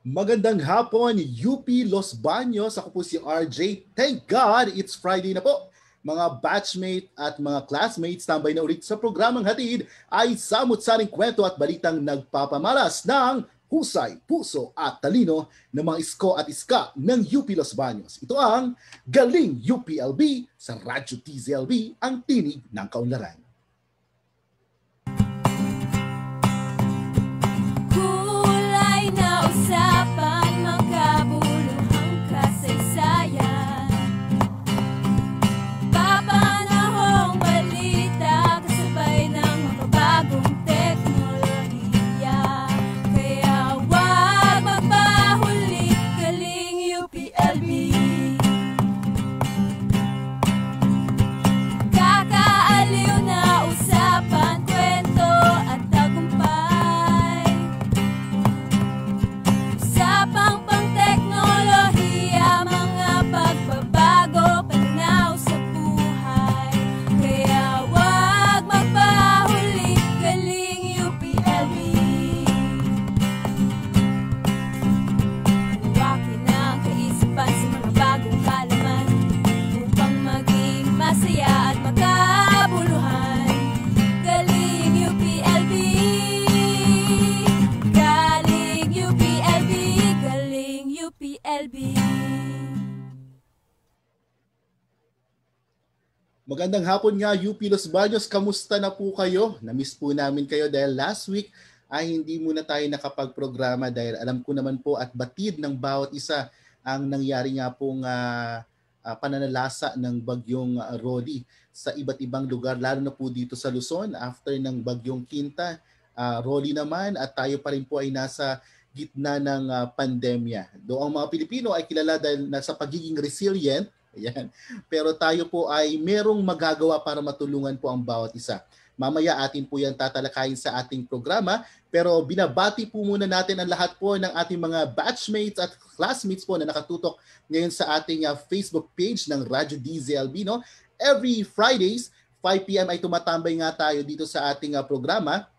Magandang hapon, UP Los Baños. Ako po si RJ. Thank God, it's Friday na po. Mga batchmate at mga classmates, tambay na ulit sa programang hatid ay samut-saring kwento at balitang nagpapamalas ng husay, puso at talino ng mga isko at iska ng UP Los Baños. Ito ang Galing UPLB sa Radyo TZLB, ang tinig ng kaunlaran. Kulay na usapan, magkabuluhang kasaysayan. Papanahong balita, kasabay ng makabagong teknolohiya. Kaya wag magpahuli, Galing UPLB. Kakaaliw na usapan, kwento at tagumpay. Usapang pang teknolohiya, mga pagbabago, pananaw sa buhay. Kaya wag magpahuli, Galing UPLB. Palawakin ang kaisipan sa mga bagong kaalaman, upang maging masaya at makabuluhan. Galing UPLB. Galing UPLB. Galing UPLB. Magandang hapon nga UP Los Baños, kamusta na po kayo? Namiss po namin kayo dahil last week ay hindi muna tayo nakapag-programa dahil alam ko naman po at batid ng bawat isa ang nangyari nga pong pananalasa ng bagyong Rolly sa iba't ibang lugar, lalo na po dito sa Luzon after ng bagyong Quinta. Rolly naman at tayo pa rin po ay nasa gitna ng pandemya. Doon ang mga Pilipino ay kilala dahil nasa pagiging resilient. Ayan. Pero tayo po ay merong magagawa para matulungan po ang bawat isa. Mamaya atin po yan tatalakayin sa ating programa. Pero binabati po muna natin ang lahat po ng ating mga batchmates at classmates po na nakatutok ngayon sa ating Facebook page ng Radyo DZLB. No? Every Fridays, 5 p.m. ay tumatambay nga tayo dito sa ating programa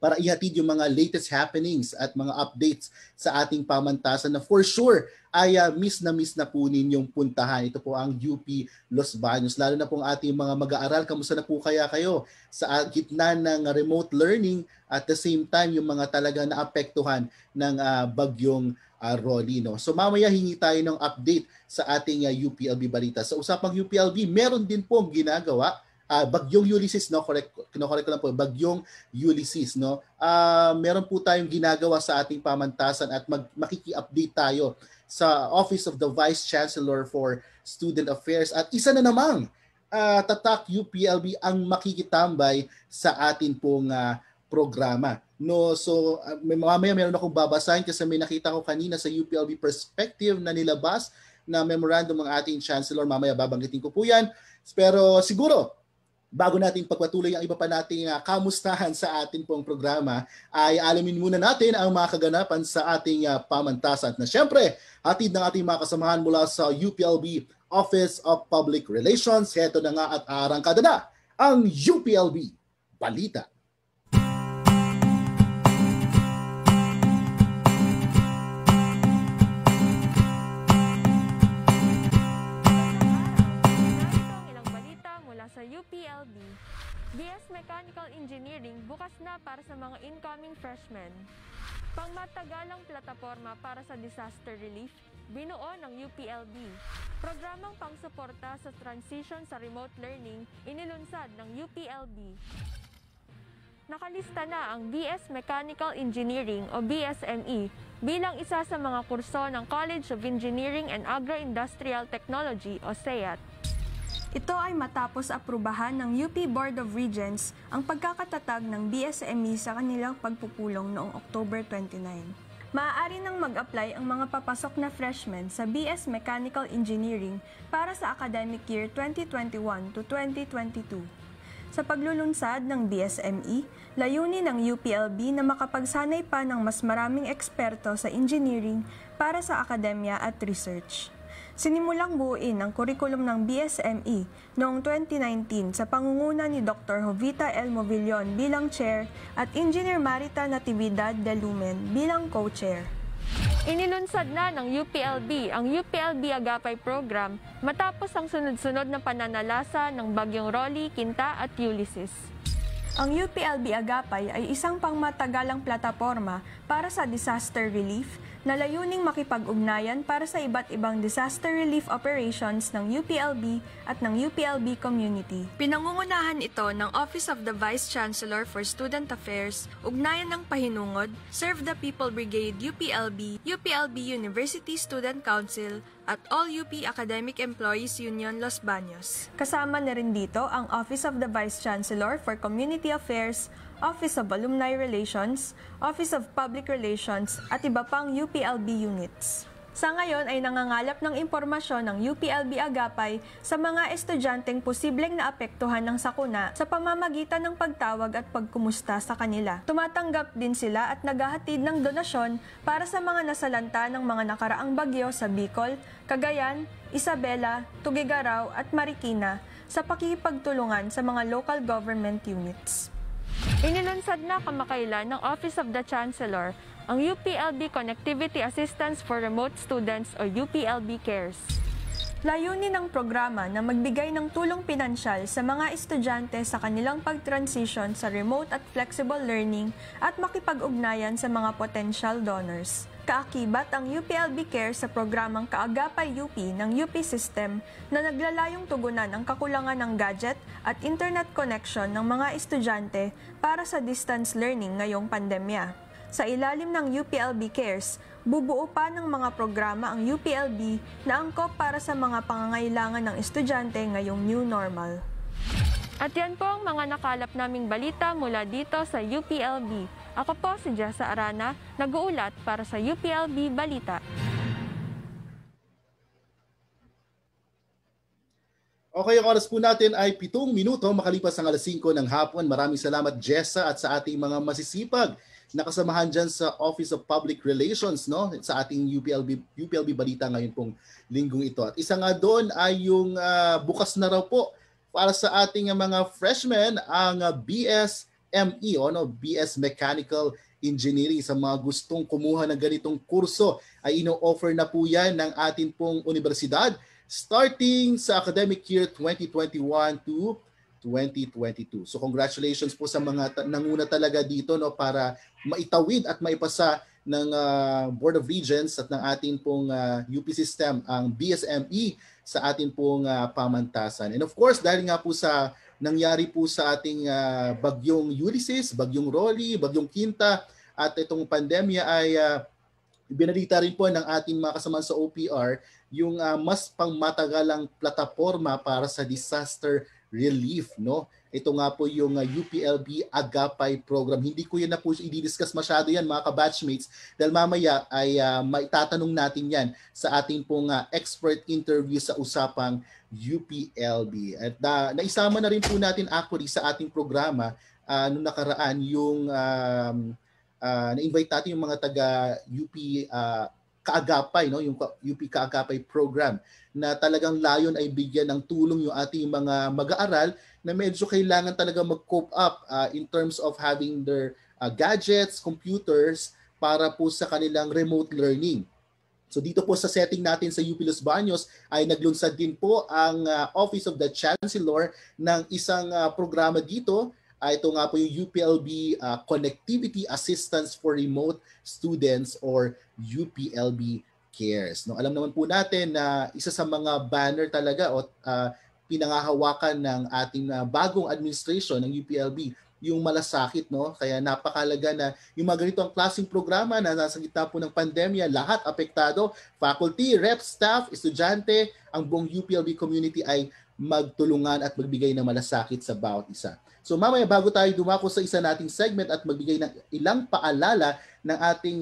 para ihatid yung mga latest happenings at mga updates sa ating pamantasan na for sure ay miss na po ninyong puntahan. Ito po ang UP Los Baños. Lalo na po ang ating mga mag-aaral. Kamusta na po kaya kayo sa gitna ng remote learning at the same time yung mga talaga naapektuhan ng bagyong Rolly. No? So mamaya hingi tayo ng update sa ating UPLB balita. Sa usapang UPLB, meron din po ang ginagawa bagyong Ulysses, no? Correct ko lang po, bagyong Ulysses, no? Meron po tayong ginagawa sa ating pamantasan at makiki-update tayo sa Office of the Vice Chancellor for Student Affairs at isa na namang Tatak UPLB ang makikitambay sa atin pong programa. No, so mamaya meron akong babasahin kasi may nakita ko kanina sa UPLB Perspective na nilabas na memorandum ng ating Chancellor. Mamaya babanggitin ko po yan. Pero siguro, bago natin pagpatuloy ang iba pa nating kamustahan sa ating pong programa, ay alamin muna natin ang mga kaganapan sa ating pamantasan. Na siyempre, hatid ng ating mga kasamahan mula sa UPLB Office of Public Relations. Heto na nga at arangkada na ang UPLB Balita. Sa UPLB, BS Mechanical Engineering bukas na para sa mga incoming freshmen. Pangmatagalang plataporma para sa disaster relief, binuo ng UPLB. Programang pangsuporta sa transition sa remote learning, inilunsad ng UPLB. Nakalista na ang BS Mechanical Engineering o BSME bilang isa sa mga kurso ng College of Engineering and Agro-Industrial Technology o CEAT. Ito ay matapos aprubahan ng UP Board of Regents ang pagkakatatag ng BSME sa kanilang pagpupulong noong October 29. Maaari nang mag-apply ang mga papasok na freshmen sa BS Mechanical Engineering para sa academic year 2021 to 2022. Sa paglulunsad ng BSME, layunin ng UPLB na makapagsanay pa ng mas maraming eksperto sa engineering para sa akademya at research. Sinimulang buuin ang kurikulum ng BSME noong 2019 sa pangunguna ni Dr. Jovita L. Movillon bilang chair at Engineer Marita Natividad de Lumen bilang co-chair. Inilunsad na ng UPLB ang UPLB Agapay Program matapos ang sunod-sunod na pananalasa ng bagyong Rolly, Quinta at Ulysses. Ang UPLB Agapay ay isang pangmatagalang plataporma para sa disaster relief na layuning makipag-ugnayan para sa iba't ibang disaster relief operations ng UPLB at ng UPLB community. Pinangungunahan ito ng Office of the Vice Chancellor for Student Affairs, Ugnayan ng Pahinungod, Serve the People Brigade UPLB, UPLB University Student Council, at All UP Academic Employees Union Los Baños. Kasama na rin dito ang Office of the Vice Chancellor for Community Affairs, Office of Alumni Relations, Office of Public Relations at iba pang UPLB units. Sa ngayon ay nangangalap ng impormasyon ng UPLB Agapay sa mga estudyanteng posibleng naapektuhan ng sakuna sa pamamagitan ng pagtawag at pagkumusta sa kanila. Tumatanggap din sila at naghahatid ng donasyon para sa mga nasalanta ng mga nakaraang bagyo sa Bicol, Cagayan, Isabela, Tuguegarao at Marikina sa pakikipagtulungan sa mga local government units. Inilunsad na kamakailan ng Office of the Chancellor ang UPLB Connectivity Assistance for Remote Students o UPLB CARES. Layunin ng programa na magbigay ng tulong pinansyal sa mga estudyante sa kanilang pag-transition sa remote at flexible learning at makipag-ugnayan sa mga potential donors. Kaakibat ang UPLB CARES sa programang Kaagapay UP ng UP System na naglalayong tugunan ang kakulangan ng gadget at internet connection ng mga estudyante para sa distance learning ngayong pandemya. Sa ilalim ng UPLB CARES, bubuo pa ng mga programa ang UPLB na angkop para sa mga pangangailangan ng estudyante ngayong new normal. At yan po ang mga nakalap naming balita mula dito sa UPLB. Ako po si Jessa Arana, nag-uulat para sa UPLB Balita. Okay, ang oras po natin ay 7 minuto makalipas ang alas 5 ng hapon. Maraming salamat Jessa at sa ating mga masisipag na kasamahan dyan sa Office of Public Relations, no, sa ating UPLB Balita ngayon pong linggong ito. At isa nga doon ay yung bukas na raw po para sa ating mga freshmen ang BSME, BS Mechanical Engineering. Sa mga gustong kumuha ng ganitong kurso ay ino-offer na po yan ng atin pong universidad starting sa academic year 2021 to 2022. So congratulations po sa mga nanguna talaga dito, no, para maitawid at maipasa ng Board of Regents at ng ating pong UP system ang BSME sa ating pong pamantasan. And of course, dahil nga po sa nangyari po sa ating bagyong Ulysses, bagyong Rolly, bagyong Quinta at itong pandemya ay binalita rin po ng ating mga kasama sa OPR yung mas pangmatagalang plataporma para sa disaster relief, no? Ito nga po yung UPLB Agapay program. Hindi ko yan na po i-discuss masyado yan mga ka-batchmates dahil mamaya ay maitatanong natin yan sa ating pong expert interview sa usapang UPLB. At naisama na rin po natin actually sa ating programa nung nakaraan yung na-invite natin yung mga taga UP Kaagapay, no, yung UP Kaagapay program na talagang layon ay bigyan ng tulong yung ating mga mag-aaral na medyo kailangan talaga mag-cope up in terms of having their gadgets, computers para po sa kanilang remote learning. So dito po sa setting natin sa UP Los Baños ay naglunsad din po ang Office of the Chancellor ng isang programa dito. Ito nga po yung UPLB Connectivity Assistance for Remote Students or UPLB CARES. No, alam naman po natin na isa sa mga banner talaga o pinangahawakan ng ating bagong administration ng UPLB yung malasakit, no? Kaya napakalaga na yung mga ganitong klaseng programa na nasa gitna po ng pandemya, lahat apektado, faculty, rep, staff, estudyante, ang buong UPLB community ay magtulungan at magbigay ng malasakit sa bawat isa. So mamaya bago tayo dumako sa isa nating segment at magbigay ng ilang paalala ng ating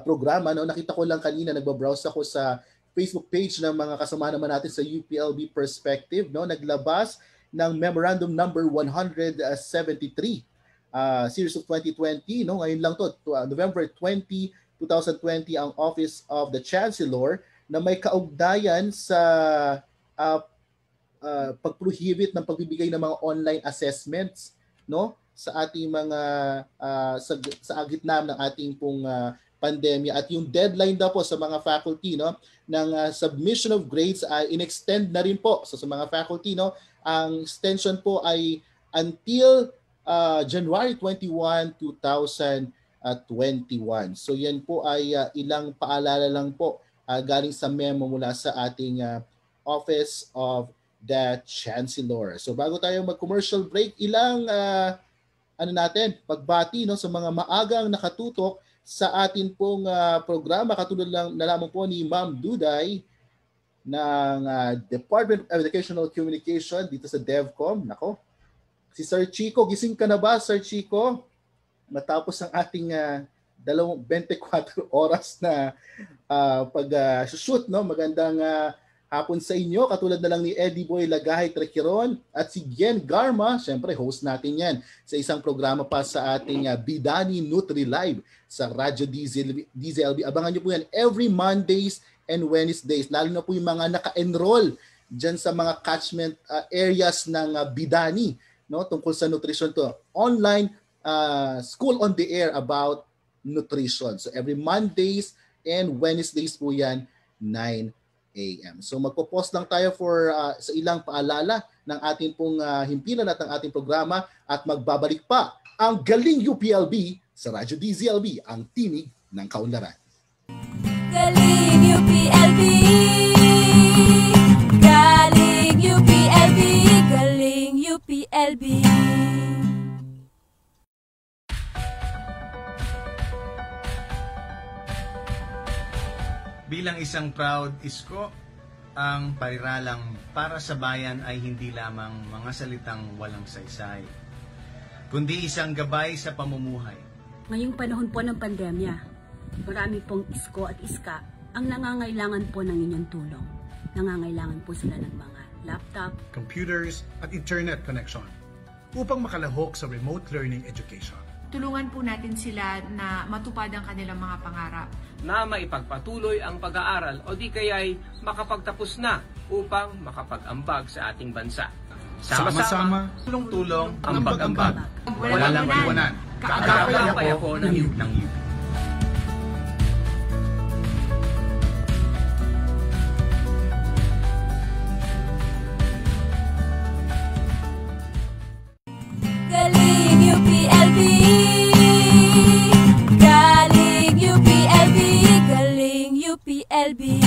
programa, no, nakita ko lang kanina, nagbabrowse ako sa Facebook page ng mga kasama naman natin sa UPLB Perspective, no, naglabas ng Memorandum Number 173 Series of 2020, no, ngayon lang to, November 20, 2020, ang Office of the Chancellor na may kaugnayan sa pagprohibit ng pagbibigay ng mga online assessments, no, sa ating mga sa gitna ng ating pong pandemya. At yung deadline daw po sa mga faculty, no, ng submission of grades ay in-extend na rin po. So sa mga faculty, no, ang extension po ay until January 21, 2021. So yan po ay ilang paalala lang po galing sa memo mula sa ating Office of the Chancellor. So bago tayo mag-commercial break, ilang pagbati, no, sa mga maagang nakatutok sa atin pong programa, katulad lang na lamang po ni Ma'am Duday ng Department of Educational Communication dito sa DevCom. Nako, si Sir Chico, gising ka na ba, Sir Chico? Matapos ang ating 24 oras na pag-shoot, no? Magandang hapon sa inyo. Katulad na lang ni Eddie Boy Lagahay Trequiron at si Gen Garma, syempre host natin yan sa isang programa pa sa ating Bidani Nutri Live sa Radyo DZLB. Abangan nyo po yan every Mondays and Wednesdays, lalo na po yung mga naka-enroll dyan sa mga catchment areas ng Bidani, no, tungkol sa nutrition to. Online school on the air about nutrition. So every Mondays and Wednesdays po yan, 9 a.m. So magpo-post lang tayo for sa ilang paalala ng ating pong himpilan at ng ating programa, at magbabalik pa ang Galing UPLB sa Radyo DZLB, ang tinig ng kaunlaran. Galing UPLB, Galing UPLB, Galing UPLB. Bilang isang proud isko, ang pairalang para sa bayan ay hindi lamang mga salitang walang saysay, kundi isang gabay sa pamumuhay. Ngayong panahon po ng pandemya, marami pong isko at iska ang nangangailangan po ng inyong tulong. Nangangailangan po sila ng mga laptop, computers at internet connection upang makalahok sa remote learning education. Tulungan po natin sila na matupad ang kanilang mga pangarap. Na maipagpatuloy ang pag-aaral o di kaya'y makapagtapos na upang makapag-ambag sa ating bansa. Sama-sama, tulong-tulong, ambag-ambag. Walang iwanan. Kaagapay ako ng UP. Galing UPLB, Galing UPLB, Galing UPLB.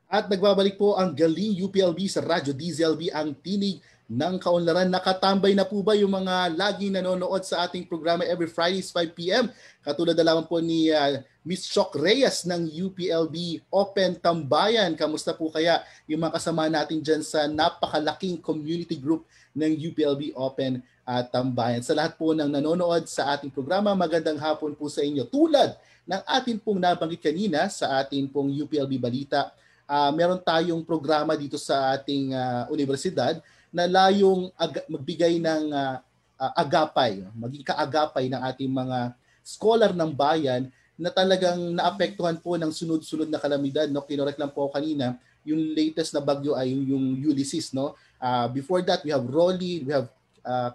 At nagbabalik po ang Galing UPLB sa Radyo DZLB, ang tinig ng kaunlaran. Nakatambay na po ba yung mga laging nanonood sa ating programa every Fridays 5 p.m.? Katulad na lamang po ni Miss Shock Reyes ng UPLB Open Tambayan. Kamusta po kaya yung mga kasama natin dyan sa napakalaking community group ng UPLB Open Tambayan? Sa lahat po ng nanonood sa ating programa, magandang hapon po sa inyo. Tulad ng atin pong nabanggit kanina sa ating pong UPLB Balita, meron tayong programa dito sa ating universidad na layong magbigay ng agapay, maging kaagapay ng ating mga scholar ng bayan na talagang naapektuhan po ng sunod-sunod na kalamidad. No? Kinorek lang po kanina, yung latest na bagyo ay yung Ulysses. No? Before that, we have Rolly, we have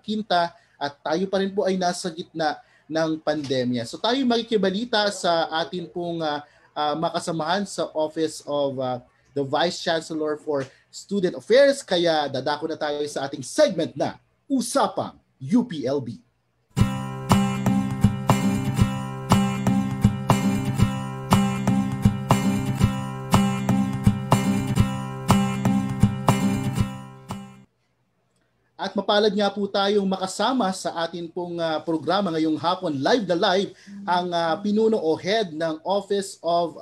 Quinta, at tayo pa rin po ay nasa gitna ng pandemya. So tayo makikibalita sa atin pong makasamahan sa Office of the Vice Chancellor for Student Affairs, kaya dadako na tayo sa ating segment na Usapang UPLB. At mapalad nga po tayong makasama sa atin pong programa ngayong hapon, live na live, ang pinuno o head ng Office of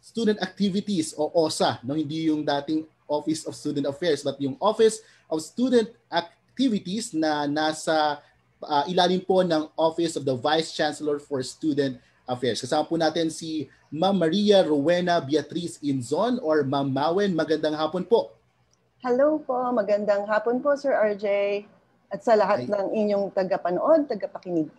Student Activities o OSA, no, hindi yung dating Office of Student Affairs but yung Office of Student Activities na nasa ilalim po ng Office of the Vice Chancellor for Student Affairs. Kasama po natin si Ma'am Maria Rowena Beatriz Inzon or Ma'am Mawen. Magandang hapon po. Hello po, magandang hapon po Sir RJ at sa lahat ng inyong tagapanood, tagapakinig.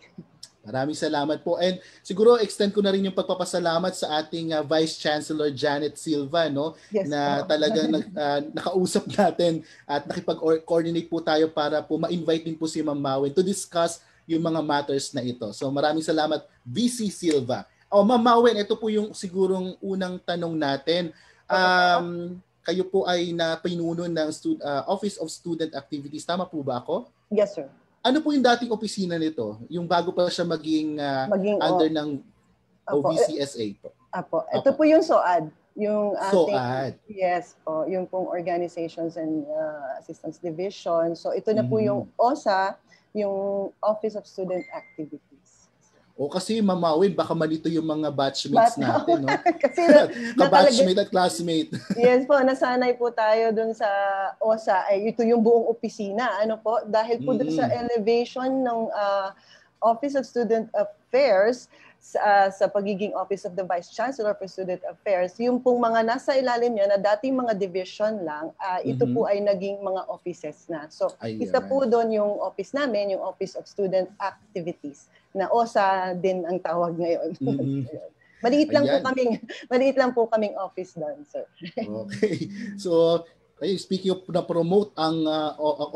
Maraming salamat po. And siguro extend ko na rin yung pagpapasalamat sa ating Vice Chancellor Janet Silva, no? Yes, na talagang nakausap natin at nakipag-coordinate po tayo para po ma-invite din po si Ma'am Mawen to discuss yung mga matters na ito. So maraming salamat, VC Silva. Ma'am Mawen, ito po yung sigurong unang tanong natin. Kayo po ay napinuno ng Office of Student Activities. Tama po ba ako? Yes, sir. Ano po yung dating opisina nito? Yung bago pa siya maging under ng OVCSA po? Ito po yung SOAD. Yung SOAD. Yes po, yung pong Organizations and Assistance Division. So ito na po yung OSA, yung Office of Student Activities. Kasi mamawin, baka malito yung mga batchmates natin, no? Kasi ka-batchmate at classmate. Yes po, nasanay po tayo dun sa OSA. Ay, ito yung buong opisina. Ano po? Dahil po dun sa elevation ng Office of Student Affairs, sa pagiging Office of the Vice Chancellor for Student Affairs, yung pong mga nasa ilalim niya na dating mga division lang, ito po ay naging mga offices na. So, isa po doon yung office namin, yung Office of Student Activities, na OSA din ang tawag ngayon. Maliit lang po kaming office doon, sir. Okay. So, speaking of na-promote ang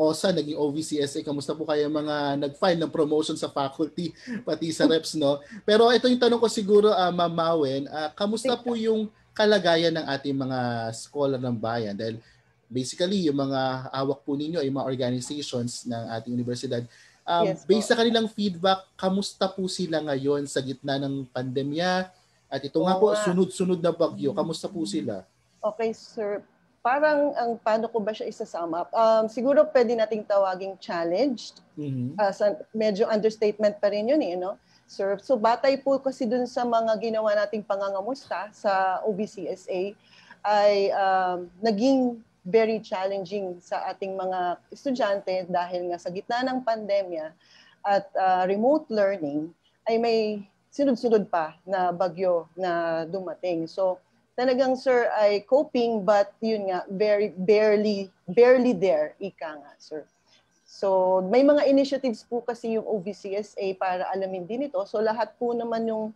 OSA, naging OVCSA, kamusta po kayo mga nag-file ng promotion sa faculty, pati sa reps, no? Pero ito yung tanong ko siguro, Ma'am Mawen, kamusta po yung kalagayan ng ating mga scholar ng bayan? Dahil basically, yung mga hawak po ninyo ay mga organizations ng ating universidad. Based sa kanilang feedback, kamusta po sila ngayon sa gitna ng pandemya? At ito nga po, sunod-sunod na bagyo, kamusta po sila? Okay, sir. Parang paano ko ba siya isa-sum up? Siguro pwede nating tawaging challenged. Medyo understatement pa rin yun, no? Sir, so batay po kasi dun sa mga ginawa nating pangangamusta sa OVCSA ay naging very challenging sa ating mga estudyante dahil nga sa gitna ng pandemya at remote learning ay may sunod-sunod pa na bagyo na dumating. So talagang, sir, ay coping, but yun nga, barely there, ika nga, sir. So, may mga initiatives po kasi yung OVCSA para alamin din ito. So, lahat po naman nung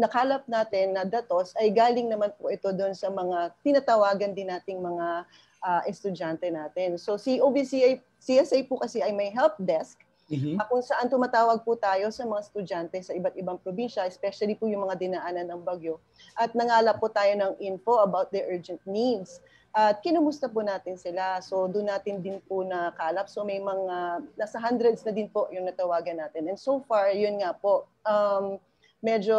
nakalap natin na datos ay galing naman po ito doon sa mga tinatawagan din nating mga estudyante natin. So, si OVCSA po kasi ay may help desk, kung saan tumatawag po tayo sa mga estudyante sa iba't ibang probinsya, especially po yung mga dinaanan ng bagyo. At nangalap po tayo ng info about their urgent needs. At kinumusta po natin sila. So doon natin din po nakalap. So may mga, nasa hundreds na din po yung natawagan natin. And so far, yun nga po, medyo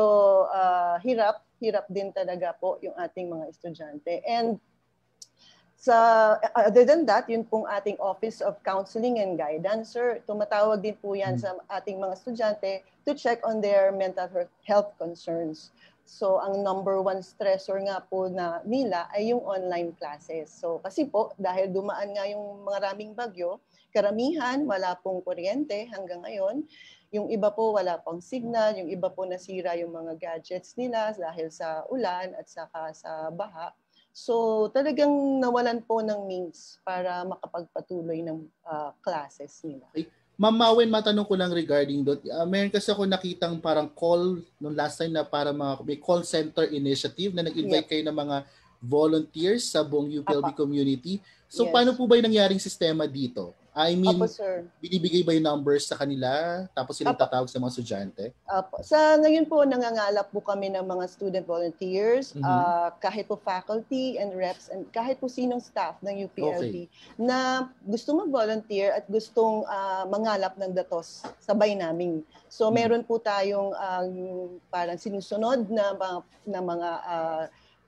hirap din talaga po yung ating mga estudyante. And other than that, yun pong ating Office of Counseling and Guidance, sir, tumatawag din po yan sa ating mga estudyante to check on their mental health concerns. So, ang number one stressor nga po nila ay yung online classes. So, kasi po, dahil dumaan nga yung maraming bagyo, karamihan wala pong kuryente hanggang ngayon. Yung iba po wala pang signal, yung iba po nasira yung mga gadgets nila dahil sa ulan at saka sa baha. So talagang nawalan po ng means para makapagpatuloy ng classes nila. Ma'am Mawen, matanong ko lang regarding doon. Meron kasi ako nakitang parang call nung last time na para may call center initiative na nag-invite kayo ng mga volunteers sa buong UPLB community. So paano po ba yung nangyaring sistema dito? I mean, binibigay ba yung numbers sa kanila tapos sila tatawag sa mga estudyante? Sa ngayon po, nangangalap po kami ng mga student volunteers, kahit po faculty and reps, and kahit po sinong staff ng UPLB na gusto mag-volunteer at gustong mangalap ng datos sabay namin. So meron po tayong parang sinusunod na mga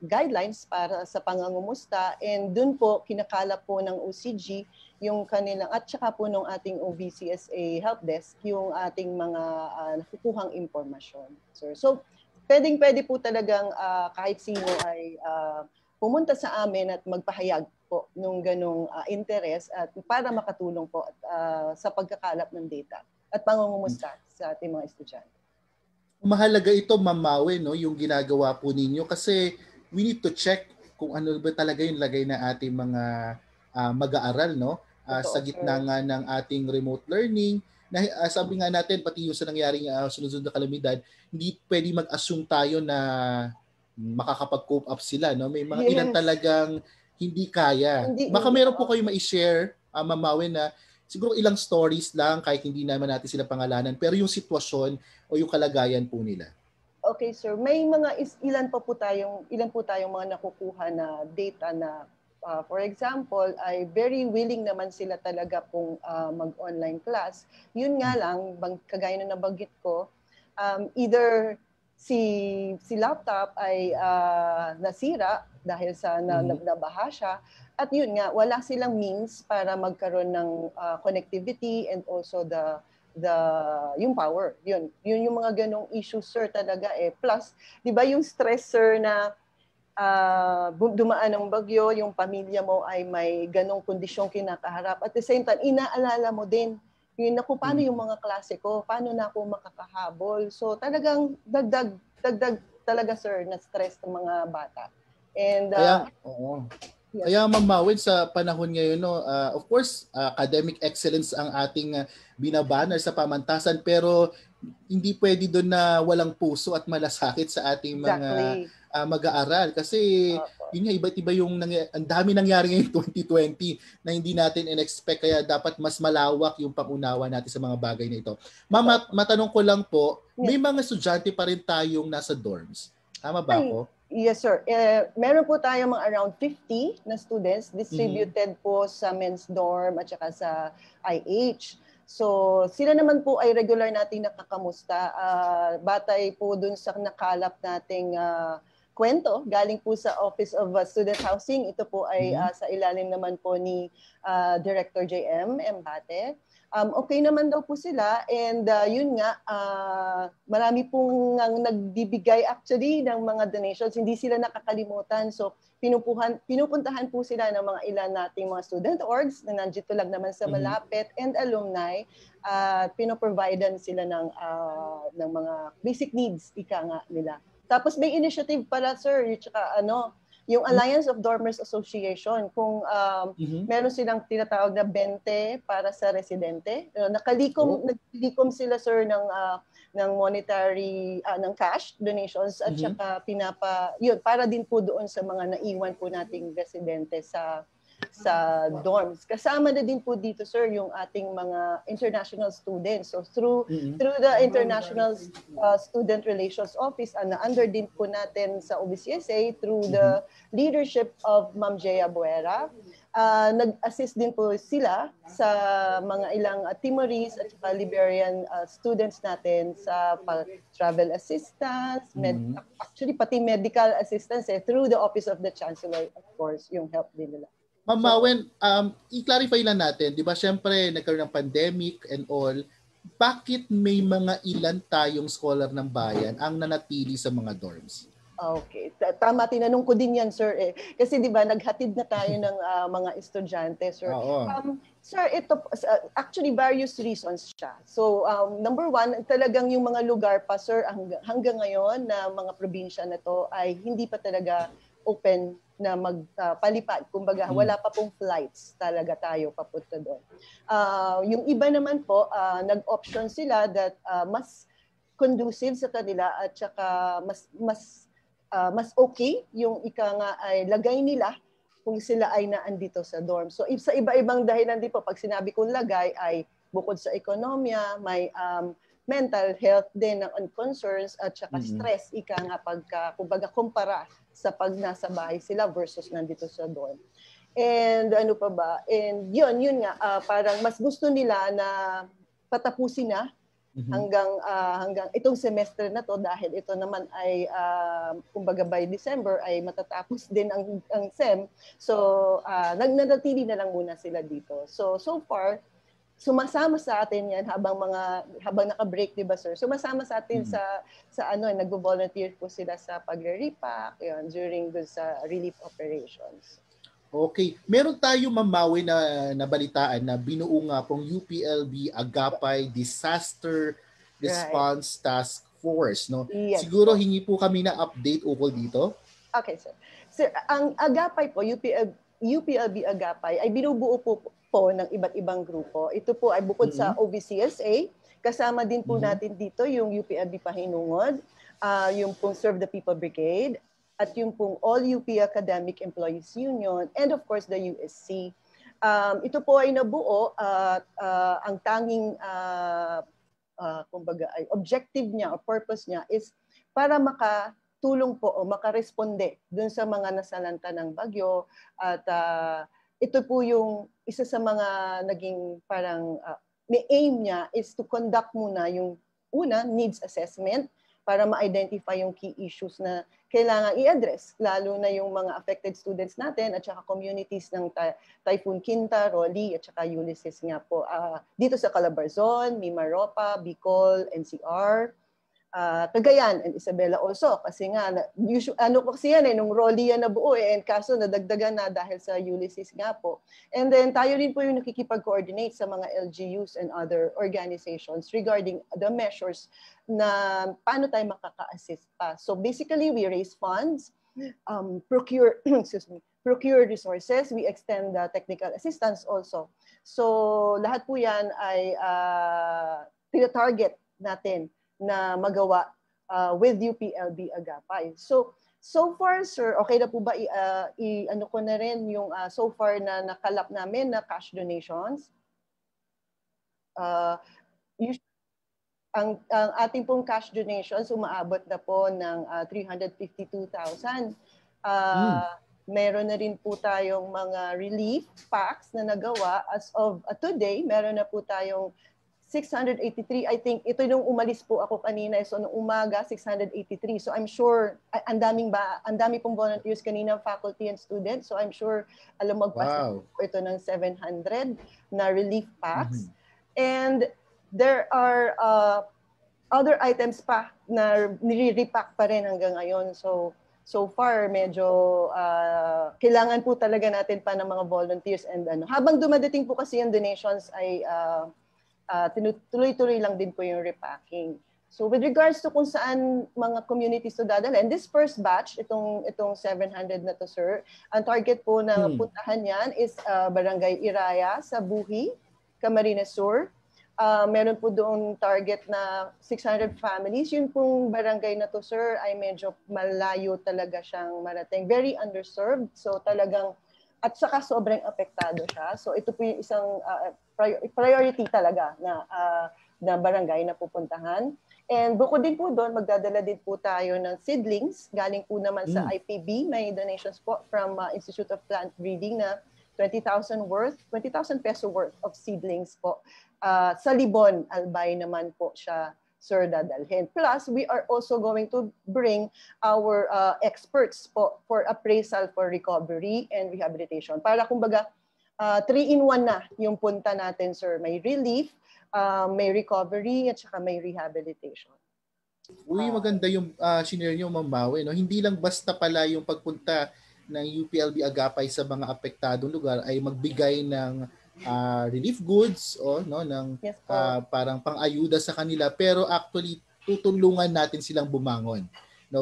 guidelines para sa pangangumusta, and dun po kinakalap po ng OCG yung kanilang, at saka po ng ating OVCSA help desk yung ating mga nakukuhang impormasyon. So pwede po talagang kahit sino ay pumunta sa amin at magpahayag po nung ganong interest at para makatulong po sa pagkakalap ng data at pangungumusta sa ating mga estudyante. Mahalaga ito, Ma'am Mawen, no, yung ginagawa po ninyo kasi we need to check kung ano ba talaga yung lagay na ating mga mag-aaral, no? Sa gitna nga ng ating remote learning. Sabi nga natin, pati yung sa nangyaring sunod-sunod na kalamidad, hindi pwede mag-assume tayo na makakapag-cope up sila. No? May mga ilan talagang hindi kaya. Baka meron po kayo ma-share, Ma'am Mawen, na siguro ilang stories lang kahit hindi naman natin sila pangalanan, pero yung sitwasyon o yung kalagayan po nila. Okay, sir. May mga ilan po tayong mga nakukuha na data na for example, ay very willing naman sila talaga pong mag-online class. Yun nga lang, kagaya na nabanggit ko, either si laptop ay nasira dahil sa nabaha siya, at yun nga, wala silang means para magkaroon ng connectivity and also yung power. Yun yung mga ganong issues, sir, talaga eh. Plus, di ba yung stress, sir, na dumaan ng bagyo, yung pamilya mo ay may ganong kondisyong kinakaharap. At the same time, inaalala mo din, yun ako, paano yung mga klase ko? Paano na ako makakahabol? So talagang dagdag talaga, sir, na stress ng mga bata. And Kaya Ma'am Mawed, sa panahon ngayon, no, of course, academic excellence ang ating binabanner sa pamantasan, pero hindi pwede doon na walang puso at malasakit sa ating mga mag-aaral. Kasi yun nga, iba't iba yung ang dami nangyari ngayon 2020 na hindi natin in-expect, kaya dapat mas malawak yung pangunawa natin sa mga bagay na ito. Ma'am, matanong ko lang po, may mga estudyante pa rin tayong nasa dorms. Tama ba ako? Yes, sir. Meron po tayo mga around 50 na students distributed po sa men's dorm at saka sa IH. So, sila naman po ay regular nating nakakamusta. Batay po dun sa nakalap nating kwento, galing po sa Office of Student Housing. Ito po ay sa ilalim naman po ni Director JM Embate. Okay naman daw po sila, and yun nga, marami pong nagbibigay actually ng mga donations, hindi sila nakakalimutan. So pinupuntahan po sila ng mga ilan nating mga student orgs na nandito lang naman sa malapit, and alumni, pinoprovidean sila ng mga basic needs, ika nga nila. Tapos may initiative pala, sir, yung Alliance of Dormers Association, kung meron silang tinatawag na 20 para sa residente. Naglikom sila, sir, ng monetary, ng cash donations, at saka para din po doon sa mga naiwan po nating residente sa dorms. Kasama na din po dito, sir, yung ating mga international students. So through the International Student Relations Office, under din po natin sa OBCSA, through the leadership of Ma'am Jaya Buera, nag-assist din po sila sa mga ilang Timorese at saka Liberian students natin sa travel assistance, actually pati medical assistance through the Office of the Chancellor, of course, yung help din nila. Ma'am Mawen, i-clarify lang natin, di ba syempre nagkaroon ng pandemic and all, bakit may mga ilan tayong scholar ng bayan ang nanatili sa mga dorms? Okay. Tama, tinanong ko din yan, sir. Kasi di ba, naghatid na tayo ng mga estudyante, sir. Sir, ito, actually, various reasons siya. So, number one, talagang yung mga lugar pa, sir, hanggang ngayon na mga probinsya na to ay hindi pa talaga open na magpalipad. Kumbaga, wala pa pong flights talaga tayo papunta doon. Yung iba naman po, nag-option sila that mas conducive sa kanila at saka mas okay yung ika nga ay lagay nila kung sila ay naandito sa dorm. So, sa iba-ibang dahilan din po, pag sinabi kong lagay ay bukod sa ekonomiya, may mental health din ng concerns at saka stress, ika nga kumbaga kumpara sa pag nasa bahay sila versus nandito sa dorm. And ano pa ba? And yun nga, parang mas gusto nila na patapusin na hanggang itong semester na to, dahil ito naman ay kumbaga by December ay matatapos din ang SEM. So nagnanatili na lang muna sila dito. So far sumasama sa atin yan habang naka-break, 'di ba, sir? Sumasama sa atin sa nagvo-volunteer po sila sa pagre-repack, yun, during sa relief operations. Okay. Meron tayo, Ma'am Mawe, na nabalitaan na binuo nga pong UPLB Agapay Disaster Response Task Force, no? Yes. Siguro hingi po kami na update ukol dito. Okay, sir. Sir, ang Agapay po, UPLB Agapay ay binubuo po ng iba't ibang grupo. Ito po ay bukod sa OVCSA, kasama din po natin dito yung UPLB Pahinungod, yung pong Serve the People Brigade, at yung pong All UP Academic Employees Union, and of course the USC. Ito po ay nabuo at ang tanging kumbaga ay objective niya o purpose niya is para makatulong po o makaresponde dun sa mga nasalanta ng bagyo at ito po yung isa sa mga naging parang may aim niya is to conduct muna yung needs assessment para ma-identify yung key issues na kailangan i-address, lalo na yung mga affected students natin at saka communities ng Typhoon Quinta, Rolly at saka Ulysses nga po. Dito sa Calabarzon, Mimaropa, Bicol, NCR, Cagayan and Isabela also. Kasi nga, kasi yan nung Rolly yan nabuo and kaso nadagdagan na dahil sa Ulysses nga po. And then tayo rin po yung nakikipag-coordinate sa mga LGUs and other organizations regarding the measures na paano tayo makaka-assist pa. So basically, we raise funds, procure resources, we extend the technical assistance also. So lahat po yan ay tina-target natin na magawa with UPLB Agapay. So far, sir, okay na po ba ano ko na rin yung so far na nakalap namin na cash donations? Ang ating pong cash donations umaabot na po ng 352,000. Meron na rin po tayong mga relief packs na nagawa. As of today, meron na po tayong 683. I think ito nung umalis po ako kanina. So nung umaga, 683. So I'm sure, ang dami pong volunteers kanina, faculty and students. So I'm sure, magpas po ito ng 700 na relief packs. And there are other items pa na nire-repack pa rin hanggang ngayon. So far, medyo kailangan po talaga natin pa ng mga volunteers. And habang dumadating po kasi yung donations ay tinutuloy-tuloy lang din po yung repacking. So with regards to kung saan mga communities to dadalhin, this first batch, itong 700 na to, sir, ang target po na puntahan yan is Barangay Iraya sa Buhi, Camarines Sur. Meron po doon target na 600 families. Yun pong barangay na to, sir, ay medyo malayo talaga siyang marating. Very underserved. So talagang, at saka sobrang apektado siya. So ito po yung isang priority talaga na barangay na pupuntahan. And bukod din po doon, magdadala din po tayo ng seedlings. Galing po naman sa IPB. May donations po from Institute of Plant Breeding na 20,000 peso worth of seedlings po. Sa Libon, Albay naman po siya, sir, dadalhin. Plus, we are also going to bring our experts po for appraisal for recovery and rehabilitation. Para kumbaga, 3-in-1 na yung punta natin, sir. May relief, may recovery, at saka may rehabilitation. Uy, maganda yung shinare nyo, Ma'am Maui, no? Hindi lang basta pala yung pagpunta ng UPLB Agapay sa mga apektadong lugar ay magbigay ng relief goods ng parang pang-ayuda sa kanila, pero actually tutulungan natin silang bumangon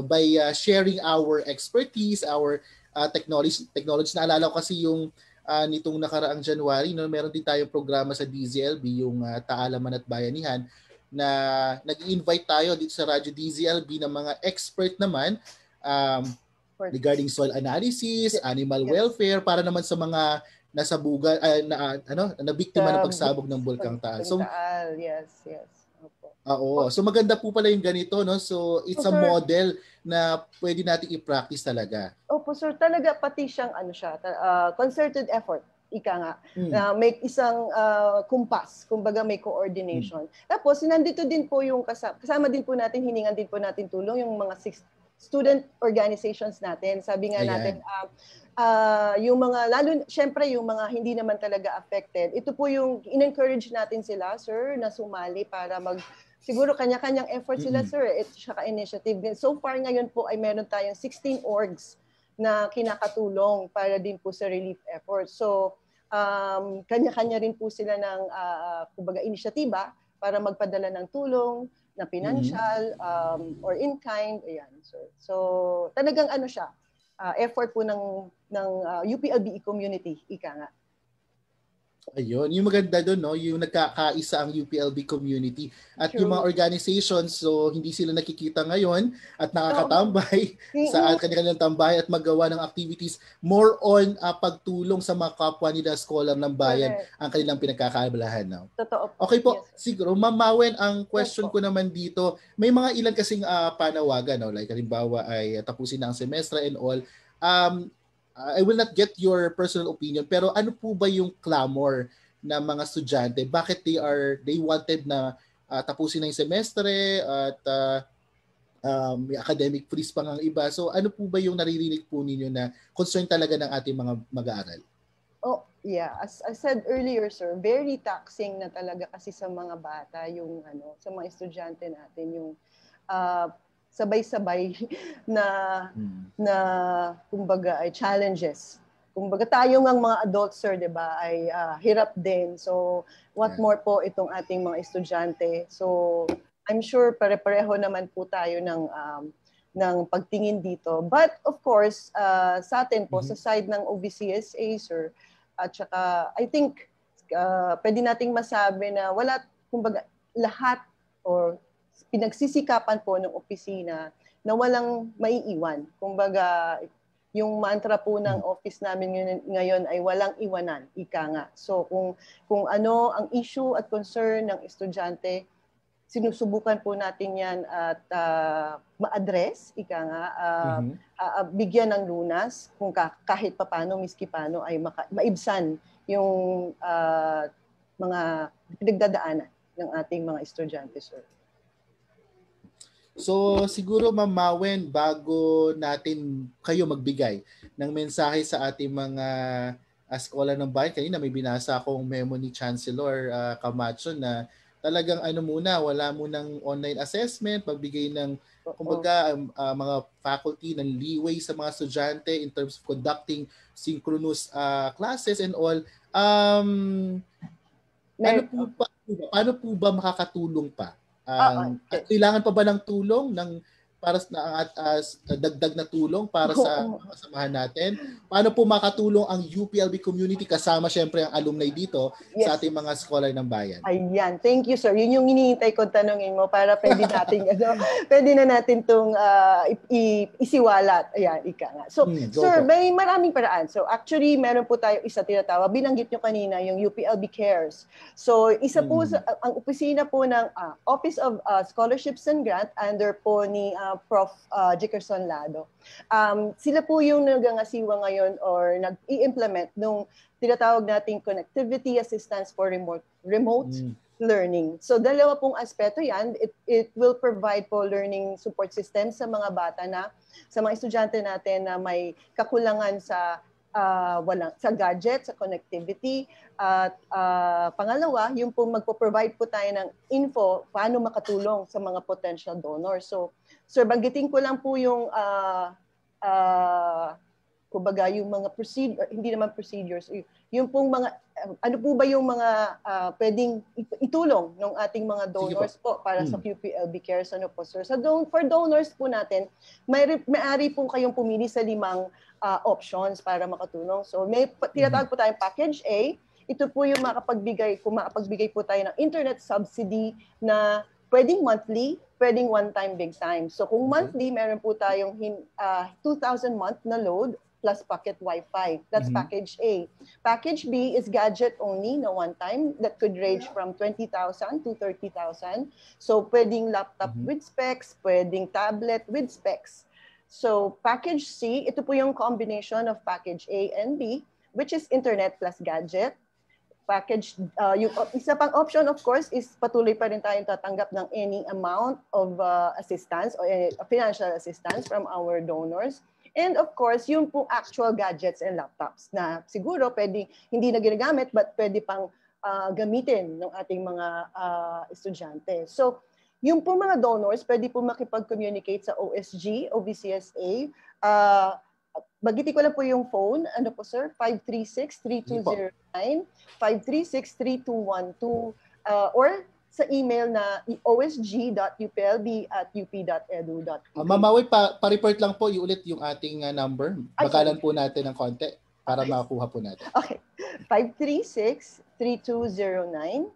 by sharing our expertise, our technology. Naalala ko kasi yung nitong nakaraang January, meron din tayong programa sa DZLB, yung Taalaman at Bayanihan, na nag-invite tayo dito sa Radyo DZLB ng mga expert naman regarding soil analysis, animal welfare, para naman sa mga nasabugan na biktima ng pagsabog ng Bulkang Taal. So yes. Oo. So maganda po pala yung ganito, no? So it's a model na pwede nating i-practice talaga. Opo, sir, talaga pati siyang concerted effort, ika nga, na may isang kumpas, kumbaga may coordination. Tapos nandito din po yung kasama din po natin, hiningan din po natin tulong yung mga student organizations natin. Sabi nga natin, yung mga, syempre yung mga hindi naman talaga affected, ito po yung in-encourage natin sila, sir, na sumali para siguro kanya-kanyang effort sila, sir. It's saka initiative din. So far ngayon po ay meron tayong 16 orgs na kinakatulong para din po sa relief effort. So, kanya-kanya rin po sila ng, kumbaga, inisyatiba para magpadala ng tulong, na financial, or in-kind, ayan, sir. So, talagang siya, effort po ng UPLBE community, ika nga. Ayun, yung maganda doon, no, yung nagkakaisa ang UPLB community at True. yung mga organizations, so hindi sila nakikita ngayon at nakakatambay sa kanilang tambay at magawa ng activities more on pagtulong sa mga kapwa nila scholar ng bayan. Correct. Ang kanilang pinagkakaabalahan. No? Totoo. Okay po, yes. Siguro Mamawen, ang question ko naman dito, may mga ilan kasing panawagan, no? Like halimbawa ay tapusin na ang semestre and all. I will not get your personal opinion, pero ano po ba yung clamor ng mga estudyante? Bakit they wanted na tapusin na yung semestre at may academic freeze pa ng iba? So ano po ba yung naririnig po ninyo na concern talaga ng ating mga mag-aaral? Oh, yeah. As I said earlier, sir, very taxing na talaga kasi sa mga bata yung sa mga estudyante natin yung sabay-sabay na kumbaga ay challenges. Kumbaga tayo ng mga adults, sir, 'di ba, ay hirap din. So what more po itong ating mga estudyante. So I'm sure pare-pareho naman po tayo ng pagtingin dito. But of course, sa atin po sa side ng OVCSA, sir, at saka I think pwede nating masabi na wala, kumbaga lahat or pinagsisikapan po ng opisina na walang maiiwan. Kumbaga, yung mantra po ng office namin ngayon ay walang iwanan, ika nga. So kung ano ang issue at concern ng estudyante, sinusubukan po natin yan at ma-address, ika nga, bigyan ng lunas kung kahit papano, miski paano ay maibsan yung mga pinagdadaanan ng ating mga estudyante, sir. So siguro Mamawen, bago natin kayo magbigay ng mensahe sa ating mga scholar ng bayan, kanina may binasa akong memo ni Chancellor Camacho na talagang wala munang online assessment, magbigay ng kumbaga mga faculty ng leeway sa mga estudyante in terms of conducting synchronous classes and all. Paano po ba makakatulong pa? Kailangan pa ba ng tulong para dagdag na tulong para sa mga samahan natin? Paano po makatulong ang UPLB community kasama syempre ang alumni dito sa ating mga scholar ng bayan? Ayan, thank you, sir. Yun yung hinihintay ko tanungin mo para pwede natin pwede na natin tong isiwalat. Ayan, ika nga. So, sir, may maraming paraan. So, actually, meron po tayo isa tinatawag. Binanggit nyo kanina yung UPLB Cares. So, isa po ang opisina po ng Office of Scholarships and Grant under po ni Prof. Jickerson Lado. Sila po yung nagangasiwa ngayon or nag-i-implement nung tinatawag nating connectivity assistance for remote learning. So dalawa pong aspeto yan. It will provide po learning support system sa mga bata sa mga estudyante natin na may kakulangan sa gadget, sa connectivity. At pangalawa, yung po magpo-provide po tayo ng info paano makatulong sa mga potential donors. So, sir, banggitin ko lang po yung kumbaga yung mga hindi naman procedures, yung pong mga ano po ba yung mga pwedeng itulong ng ating mga donors po para sa UPLB Cares, ano po, sir? So for donors po natin, may-ari po kayong pumili sa 5 options para makatulong. So may tinatawag po tayong package A. Ito po yung makapagbigay po tayo ng internet subsidy na pwedeng monthly, pwedeng one-time, big time. So kung monthly, meron po tayong 2,000 month na load plus pocket Wi-Fi. That's package A. Package B is gadget only na one time that could range from 20,000 to 30,000. So pwedeng laptop with specs, pwedeng tablet with specs. So package C, ito po yung combination of package A and B, which is internet plus gadget. Package, yung isa pang option of course is patuloy pa rin tayong tatanggap ng any amount of assistance or financial assistance from our donors. And of course, yung pong actual gadgets and laptops na siguro pwede hindi na ginagamit but pwede pang gamitin ng ating mga estudyante. So, yung pong mga donors pwede po makipag-communicate sa OSG, OVCSA. Bagitin ko lang po yung phone. Ano po, sir? 536-3209, 536-3212, or sa email na osg.uplb@up.edu.ph. Mamawi, pa-report lang po ulit yung ating number. Bagalan po natin ng konti para makuha po natin. Okay. 536-3209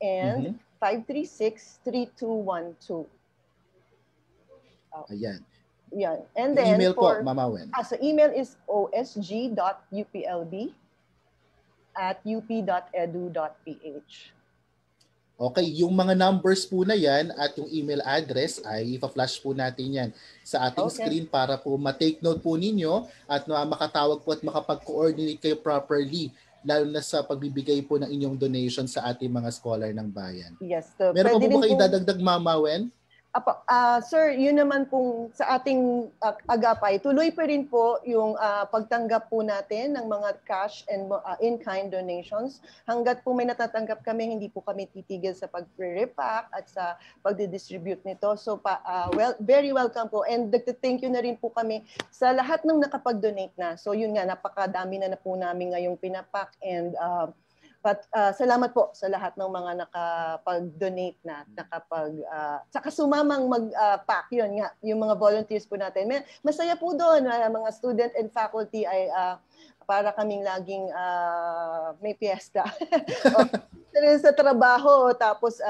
and 536-3212. Ayan. Yan. And then email po, Mama Wen. So email is osg.uplb@up.edu.ph. Okay, yung mga numbers po na yan at yung email address ay ipa-flash po natin yan sa ating screen para po ma-take note po ninyo at makatawag po at makapag-coordinate kayo properly, lalo na sa pagbibigay po ng inyong donation sa ating mga scholar ng bayan. Yes. So, meron po ba kayo idadagdag, Mama Wen? Apo, sir, yun naman pong sa ating agapay, tuloy pa rin po yung pagtanggap po natin ng mga cash and in-kind donations. Hanggat po may natatanggap kami, hindi po kami titigil sa pag-repack at sa pagdidistribute nito. So, very welcome po. And thank you na rin po kami sa lahat ng nakapag-donate na. So, yun nga, napakadami na po namin ngayong pinapack and salamat po sa lahat ng mga nakapag-donate na, saka sumamang mag-pack, yun nga, yung mga volunteers po natin. Masaya po doon, mga student and faculty ay para kaming laging may piyesta. Sa trabaho, tapos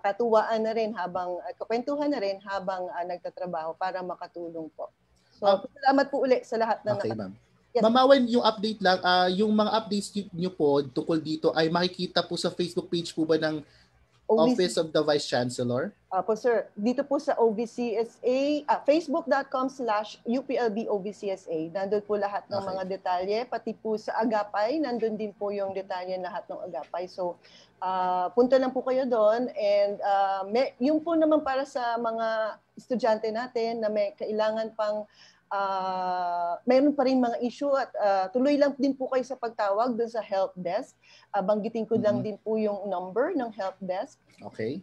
katuwaan na rin habang, kwentuhan na rin habang nagtatrabaho para makatulong po. So, salamat po uli sa lahat ng ma'am. Yes. Mama Wen, yung update lang, yung mga updates nyo po tungkol dito ay makikita po sa Facebook page po ba ng Office of the Vice Chancellor? Po sir, dito po sa OVCSA, facebook.com/UPLB-OVCSA, nandun po lahat ng mga detalye, pati po sa Agapay, nandun din po yung detalye lahat ng Agapay. So, punta lang po kayo doon and yung po naman para sa mga estudyante natin na may kailangan pang mayroon pa rin mga issue at tuloy lang din po kayo sa pagtawag doon sa help desk. Banggitin ko lang din po yung number ng help desk. Okay.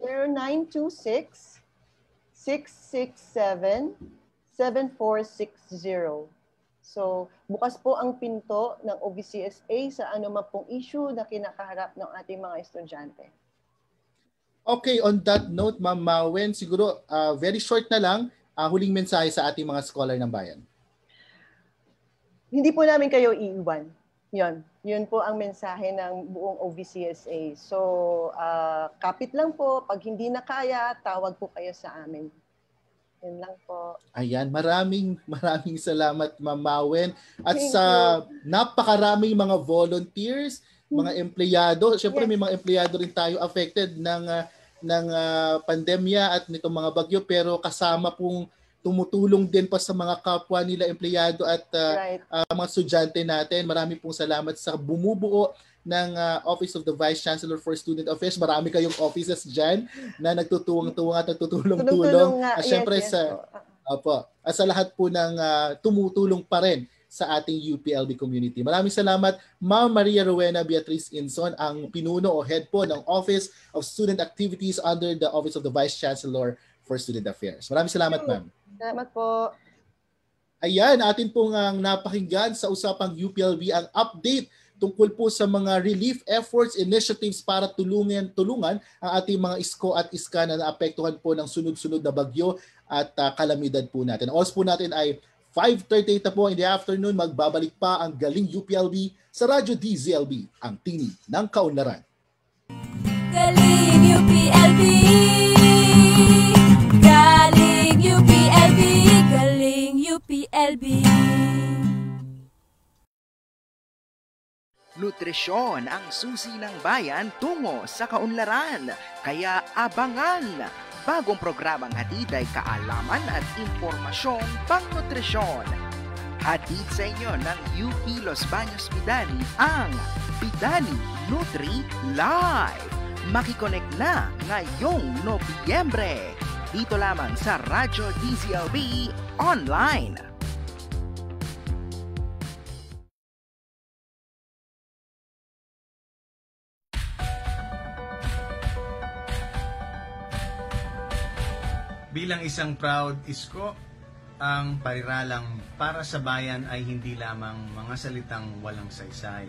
0926-667-7460. So, bukas po ang pinto ng OVCSA sa anumang pong issue na kinakaharap ng ating mga estudyante. Okay, on that note, Ma'am Wen, siguro very short na lang, huling mensahe sa ating mga scholar ng bayan. Hindi po namin kayo iiwan. Yun po ang mensahe ng buong OVCSA. So, kapit lang po. Pag hindi na kaya, tawag po kayo sa amin. Yun lang po. Ayan, maraming salamat, Ma'am Wen. At sa napakaraming mga volunteers, mga empleyado. Siyempre may mga empleyado rin tayo affected ng pandemya at nitong mga bagyo, pero kasama pong tumutulong din pa sa mga kapwa nila empleyado at mga estudyante natin. Marami pong salamat sa bumubuo ng Office of the Vice Chancellor for Student Affairs. Marami kayong offices dyan na nagtutuwang-tuwang at nagtutulong-tulong. At syempre at sa lahat po ng tumutulong pa rin sa ating UPLB community. Maraming salamat, Ma'am Maria Rowena Beatriz Inson, ang pinuno o head po ng Office of Student Activities under the Office of the Vice Chancellor for Student Affairs. Maraming salamat, ma'am. Salamat po. Ayan, atin pong napakinggan sa usapang UPLB ang update tungkol po sa mga relief efforts, initiatives para tulungan ang ating mga ISCO at ISCA na naapektuhan po ng sunod-sunod na bagyo at kalamidad po natin. Oras po natin ay 5:38 na po in the afternoon. Magbabalik pa ang Galing UPLB sa Radyo DZLB, ang tinig ng kaunlaran. Galing UPLB, Galing UPLB, Galing UPLB. Nutrisyon ang susi ng bayan tungo sa kaunlaran. Kaya abangan! Bagong programang hatid ay kaalaman at impormasyong pang-nutrisyon. Hatid sa inyo ng UP Los Baños Bidani ang Bidani Nutri Live. Makikonek na ngayong Nobyembre. Dito lamang sa Radyo DZLB Online. Bilang isang proud ISCO, ang pairalang para sa bayan ay hindi lamang mga salitang walang saysay,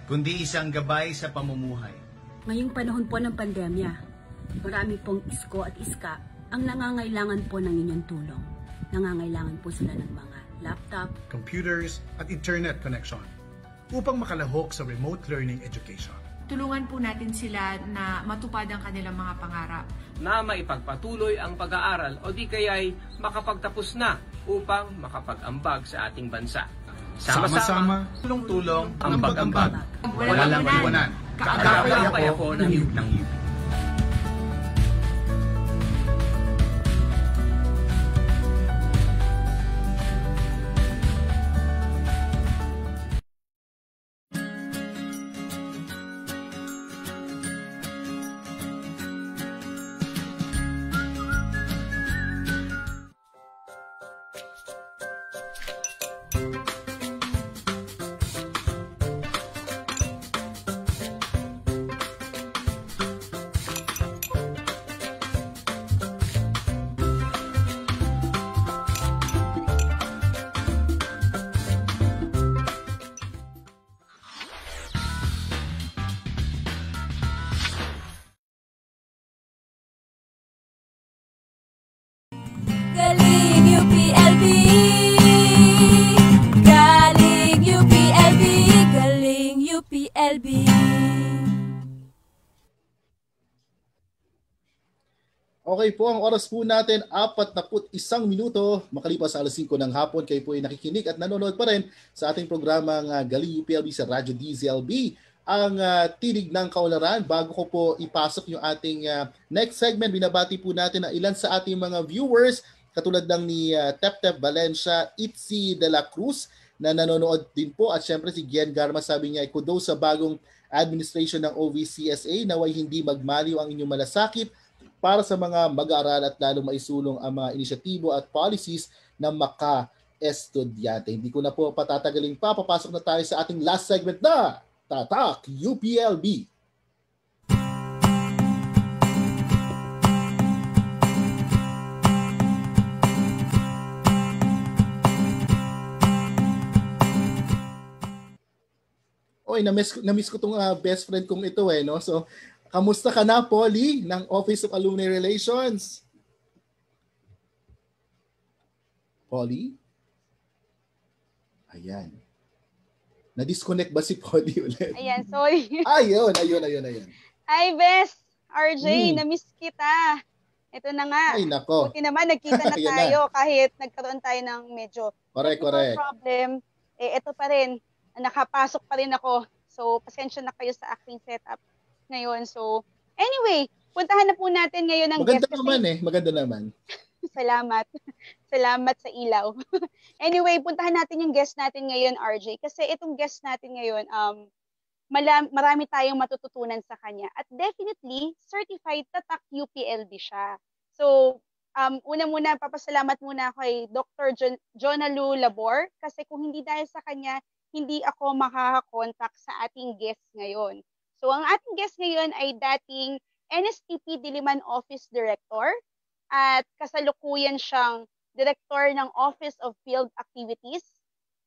kundi isang gabay sa pamumuhay. Ngayong panahon po ng pandemya, marami pong ISCO at ISCA ang nangangailangan po ng inyong tulong. Nangangailangan po sila ng mga laptop, computers at internet connection upang makalahok sa remote learning education. Tulungan po natin sila na matupad ang kanilang mga pangarap. Na maipagpatuloy ang pag-aaral o di kaya'y makapagtapos na upang makapag-ambag sa ating bansa. Sama-sama, tulong-tulong ang pag-ambag. Walang iwanan. Kaagapay ako ng UP. Galing UPLB, galing UPLB, galing UPLB. Okay po, ang oras po natin 41 minuto makalipas sa alas 5 ng hapon. Kayo po ay nakikinig at nanonood pa rin sa ating programang Galing UPLB sa Radyo DZLB, ang tinig ng kaunlaran. Bago ko po ipasok yung ating next segment, binabati po natin ang ilan sa ating mga viewers, katulad ng ni Tep Valencia, Itzi de la Cruz na nanonood din po, at syempre si Gian Garma, sabi niya, kudos sa bagong administration ng OVCSA, naway hindi magmaliw ang inyong malasakit para sa mga mag-aaral at lalong maisulong ang mga inisyatibo at policies ng maka-estudyante. Hindi ko na po patatagalin pa, papasok na tayo sa ating last segment na Tatak UPLB. Oy, na-miss ko tong best friend kong ito no. So, kamusta ka na, Polly, ng Office of Alumni Relations? Polly? Ayan. Na-disconnect ba si Polly ulit? Ayan, sorry. Ayun. Hi, Bes! RJ, na-miss kita. Ito na nga. Ay, nako. Buti naman, nagkita na tayo kahit nagkaroon tayo ng medyo correct. problem. Ito pa rin. Nakapasok pa rin ako. So, pasensya na kayo sa aking setup ngayon. So, anyway, puntahan na po natin ngayon ang guest. Maganda naman. Salamat. Salamat sa ilaw. Anyway, puntahan natin yung guest natin ngayon, RJ. Kasi itong guest natin ngayon, marami tayong matututunan sa kanya. At definitely, certified Tatak UPLB siya. So, una muna, papasalamat muna kay Dr. Jonalu Labor. Kasi kung hindi dahil sa kanya, hindi ako makakakontak sa ating guest ngayon. So, ang ating guest ngayon ay dating NSTP Diliman Office Director at kasalukuyan siyang Director ng Office of Field Activities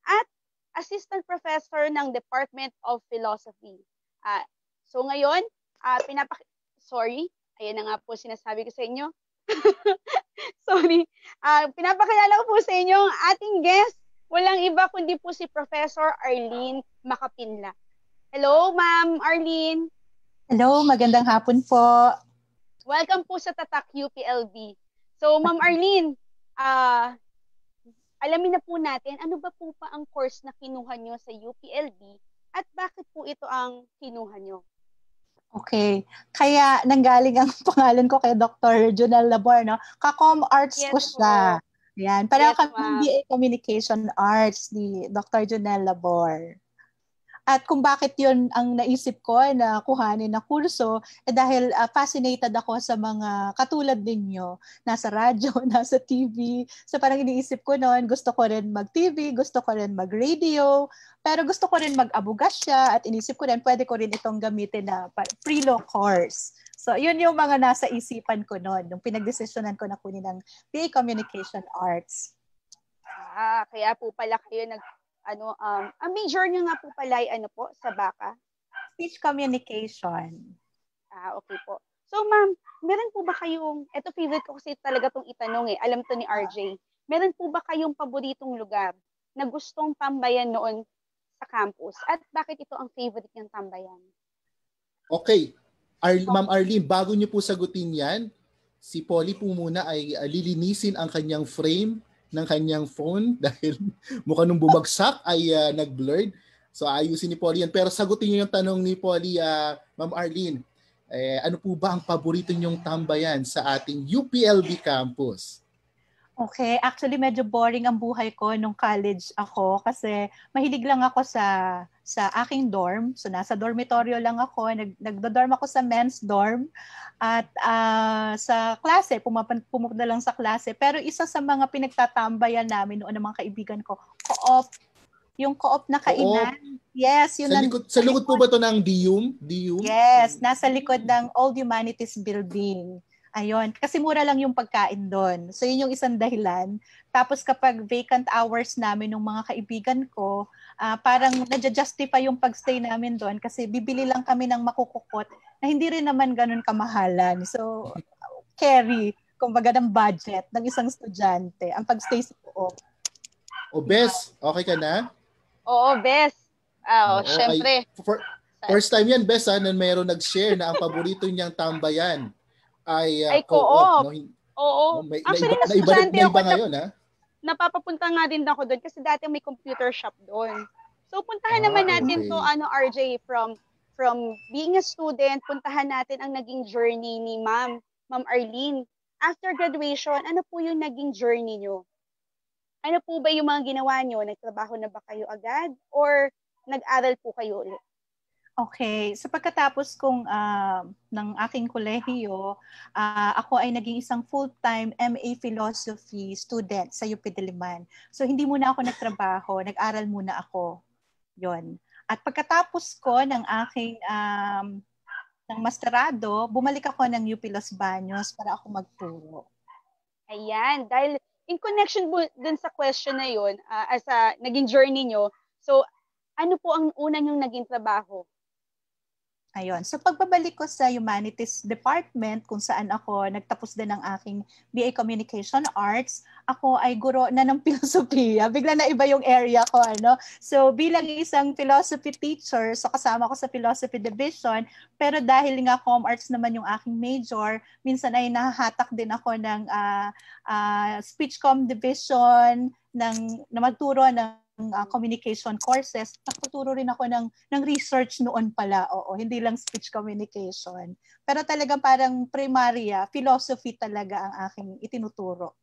at Assistant Professor ng Department of Philosophy. So, ngayon, ayan na nga po sinasabi ko sa inyo. Sorry. Pinapakilala ko po sa inyo ang ating guest. Walang iba kundi po si Professor Arlene Macapinla. Hello, Ma'am Arlene. Hello, magandang hapon po. Welcome po sa Tatak UPLB. So, Ma'am Arlene, alamin na po natin, ano ba po pa ang course na kinuha nyo sa UPLB at bakit po ito ang kinuha nyo? Okay. Kaya nanggaling ang pangalan ko kay Dr. Jonal Labor, no? Ka-Com Arts ko siya. Yan. Pareho kami BA Communication Arts ni Dr. Jonal Labor. At kung bakit yun ang naisip ko na kuhanin na kurso, dahil fascinated ako sa mga katulad ninyo. Nasa radyo, nasa TV. So parang iniisip ko noon, gusto ko rin mag-TV, gusto ko rin mag-radio, pero gusto ko rin mag-abogasya at inisip ko rin, pwede ko rin itong gamitin na pre-law course. So yun yung mga nasa isipan ko noon, nung pinagdesisyonan ko na kunin ng BA Communication Arts. Kaya po pala kayo ang major niyo nga po pala ay sa BACA? Speech Communication. Okay po. So ma'am, meron po ba kayong, eto favorite ko kasi talaga tong itanong alam to ni RJ, meron po ba kayong paboritong lugar na gustong tambayan noon sa campus at bakit ito ang favorite niyang tambayan? Okay. Ma'am Arlene, bago niyo po sagutin yan, si Polly po muna ay lilinisin ang kanyang frame ng kanyang phone dahil mukha nung bumagsak ay nag-blurred. So ayusin ni Polly yan. Pero sagutin niyo yung tanong ni Polly, Ma'am Arlene. Ano po ba ang paborito niyong tambayan sa ating UPLB campus? Okay, actually medyo boring ang buhay ko nung college ako kasi mahilig lang ako sa aking dorm. So nasa dormitoryo lang ako, nagdo-dorm ako sa men's dorm at sa klase, pumunta lang sa klase. Pero isa sa mga pinagtatambayan namin noon ng mga kaibigan ko, yung co-op na kainan. Yes, yun sa likod po ba to ng DIUM? Yes, nasa likod ng Old Humanities Building. Ayun, kasi mura lang yung pagkain doon. So yun yung isang dahilan. Tapos kapag vacant hours namin ng mga kaibigan ko, parang nadja-justify yung pagstay namin doon kasi bibili lang kami ng makukukot na hindi rin naman ganun kamahalan. So carry, kumbaga ng budget ng isang estudyante ang pagstay sa co-op. Bes, okay ka na? Oo, Bes. Syempre. First time yan, Bes, na mayroon nag-share na ang paborito niyang tambayan ay co-op. No? Oo. Actually, naiba ngayon, ha? Napapapunta nga din ako doon kasi dati may computer shop doon. So, puntahan naman natin to, RJ, from being a student, puntahan natin ang naging journey ni Ma'am Arlene. After graduation, ano po yung naging journey nyo? Ano po ba yung mga ginawa nyo? Nagtrabaho na ba kayo agad? Or nag-aral po kayo ulit? Okay. Sa pagkatapos kong ng aking kolehiyo, ako ay naging isang full-time MA Philosophy student sa UP Diliman. So hindi muna ako nagtrabaho, nag-aral muna ako. Yon. At pagkatapos ko ng aking ng masterado, bumalik ako ng UP Los Baños para ako magturo. Ayan, dahil in connection dun sa question na yun, as a naging journey nyo, so ano po ang unang yung naging trabaho? Ayun. So pagbabalik ko sa Humanities Department, kung saan ako nagtapos din ng aking BA Communication Arts, ako ay guro na ng filosofiya. Bigla na iba yung area ko, ano? So bilang isang philosophy teacher, so kasama ko sa philosophy division, pero dahil nga com arts naman yung aking major, minsan ay nahahatak din ako ng speech com division, na magturo ng communication courses. Nagtuturo rin ako ng research noon pala. Oo, hindi lang speech communication. Pero talagang parang primarya, philosophy talaga ang aking itinuturo.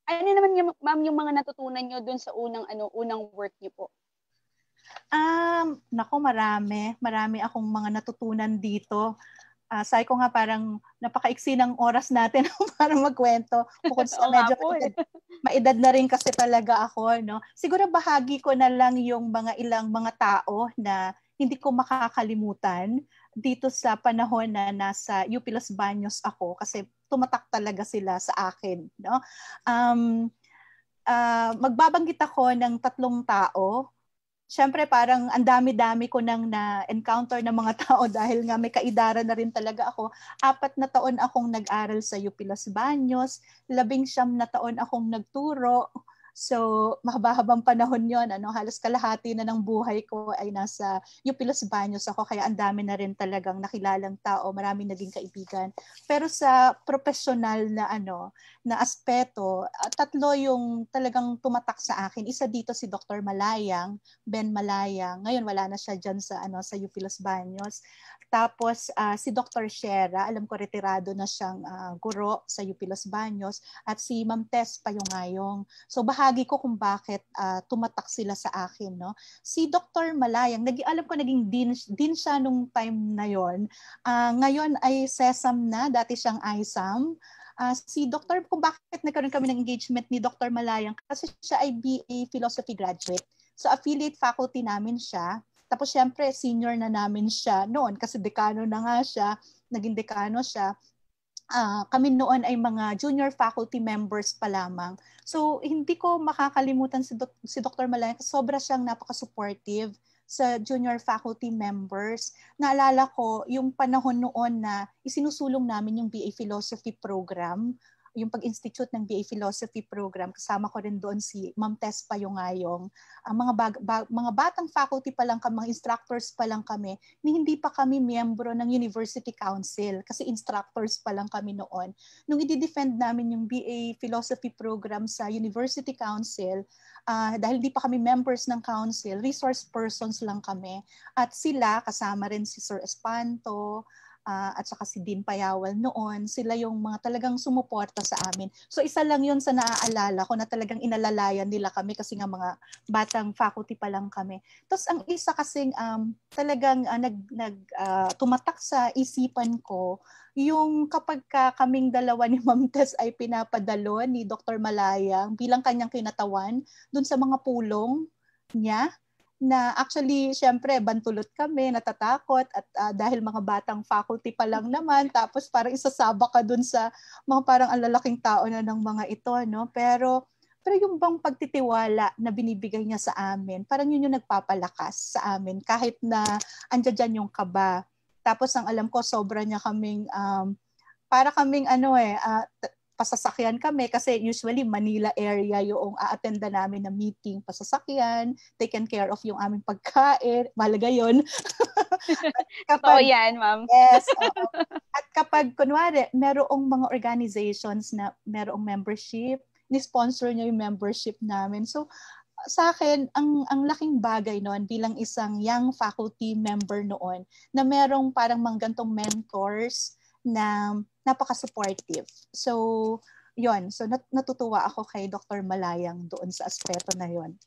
Ano naman ma'am yung mga natutunan nyo dun sa unang work niyo po? Nako, marami akong mga natutunan dito. Sabi ko nga parang napakaiksi ng oras natin para magkwento. Bukod sa medyo maedad na rin kasi talaga ako, no? Siguro bahagi ko na lang yung ilang mga tao na hindi ko makakalimutan dito sa panahon na nasa UP Los Baños ako kasi tumatak talaga sila sa akin, no? Magbabanggit ako ng 3 tao. Siyempre parang ang dami-dami ko nang na-encounter ng mga tao dahil nga may kaedaran na rin talaga ako. 4 na taon akong nag-aral sa UP Los Baños, 19 na taon akong nagturo. So, mahaba-habang panahon yon, halos kalahati na ng buhay ko ay nasa UP Los Baños ako, kaya ang dami na rin talagang nakilalang tao, maraming naging kaibigan. Pero sa professional na na aspeto, 3 yung talagang tumatak sa akin. Isa dito si Dr. Malayang, Ben Malayang. Ngayon wala na siya diyan sa UP Los Baños. Tapos si Dr. Shera, alam ko retirado na siyang guro sa UP Los Baños, at si Ma'am Tess Payungayong. So bahagi ko kung bakit tumatak sila sa akin, no. Si Dr. Malayang, alam ko naging dean siya nung time na yon. Ngayon ay SESAM na, dati siyang ISAM. Si Dr. kung bakit nagkaroon kami ng engagement ni Dr. Malayang, kasi siya ay BA Philosophy graduate. So affiliate faculty namin siya. Tapos syempre senior na namin siya noon kasi dekano na nga siya, naging dekano siya. Kami noon ay mga junior faculty members pa lamang. So hindi ko makakalimutan si Dr. Malayang, sobra siyang napaka-supportive sa junior faculty members. Naalala ko yung panahon noon na isinusulong namin yung BA Philosophy program, yung pag-institute ng BA Philosophy program, kasama ko rin doon si Ma'am Tess Payungayong. Ang mga batang faculty pa lang kami, mga instructors pa lang kami, hindi pa kami miyembro ng University Council kasi instructors pa lang kami noon. Nung i-defend namin yung BA Philosophy program sa University Council, dahil di pa kami members ng council, resource persons lang kami. At sila, kasama rin si Sir Espanto, at saka si Dean Payawal noon, sila yung mga talagang sumuporta sa amin. So isa lang yun sa naaalala ko na talagang inalalayan nila kami kasi nga mga batang faculty pa lang kami. Tapos ang isa kasing talagang tumatak sa isipan ko, yung kapag kaming dalawa ni Ma'am Tess ay pinapadalo ni Dr. Malayang bilang kanyang kinatawan dun sa mga pulong niya, na actually, syempre, bantulot kami, natatakot, at dahil mga batang faculty pa lang naman, tapos parang isasaba ka dun sa mga parang ang lalaking tao na ng mga ito, no? Pero yung bang pagtitiwala na binibigay niya sa amin, parang yun yung nagpapalakas sa amin, kahit na andyan dyan yung kaba. Tapos ang alam ko, sobra niya kaming, para kaming pasasakyan kami kasi usually Manila area yung a-attenda namin na meeting, pasasakyan, taken care of yung aming pagkain, mahalaga yun. Kapag, yan, ma'am. Yes. At kapag, kunwari, merong mga organizations na merong membership, ni-sponsor niya yung membership namin. So, sa akin, ang laking bagay noon bilang isang young faculty member noon na merong parang mga gantong mentors na napaka-supportive. So, yon. So, natutuwa ako kay Dr. Malayang doon sa aspeto na yon.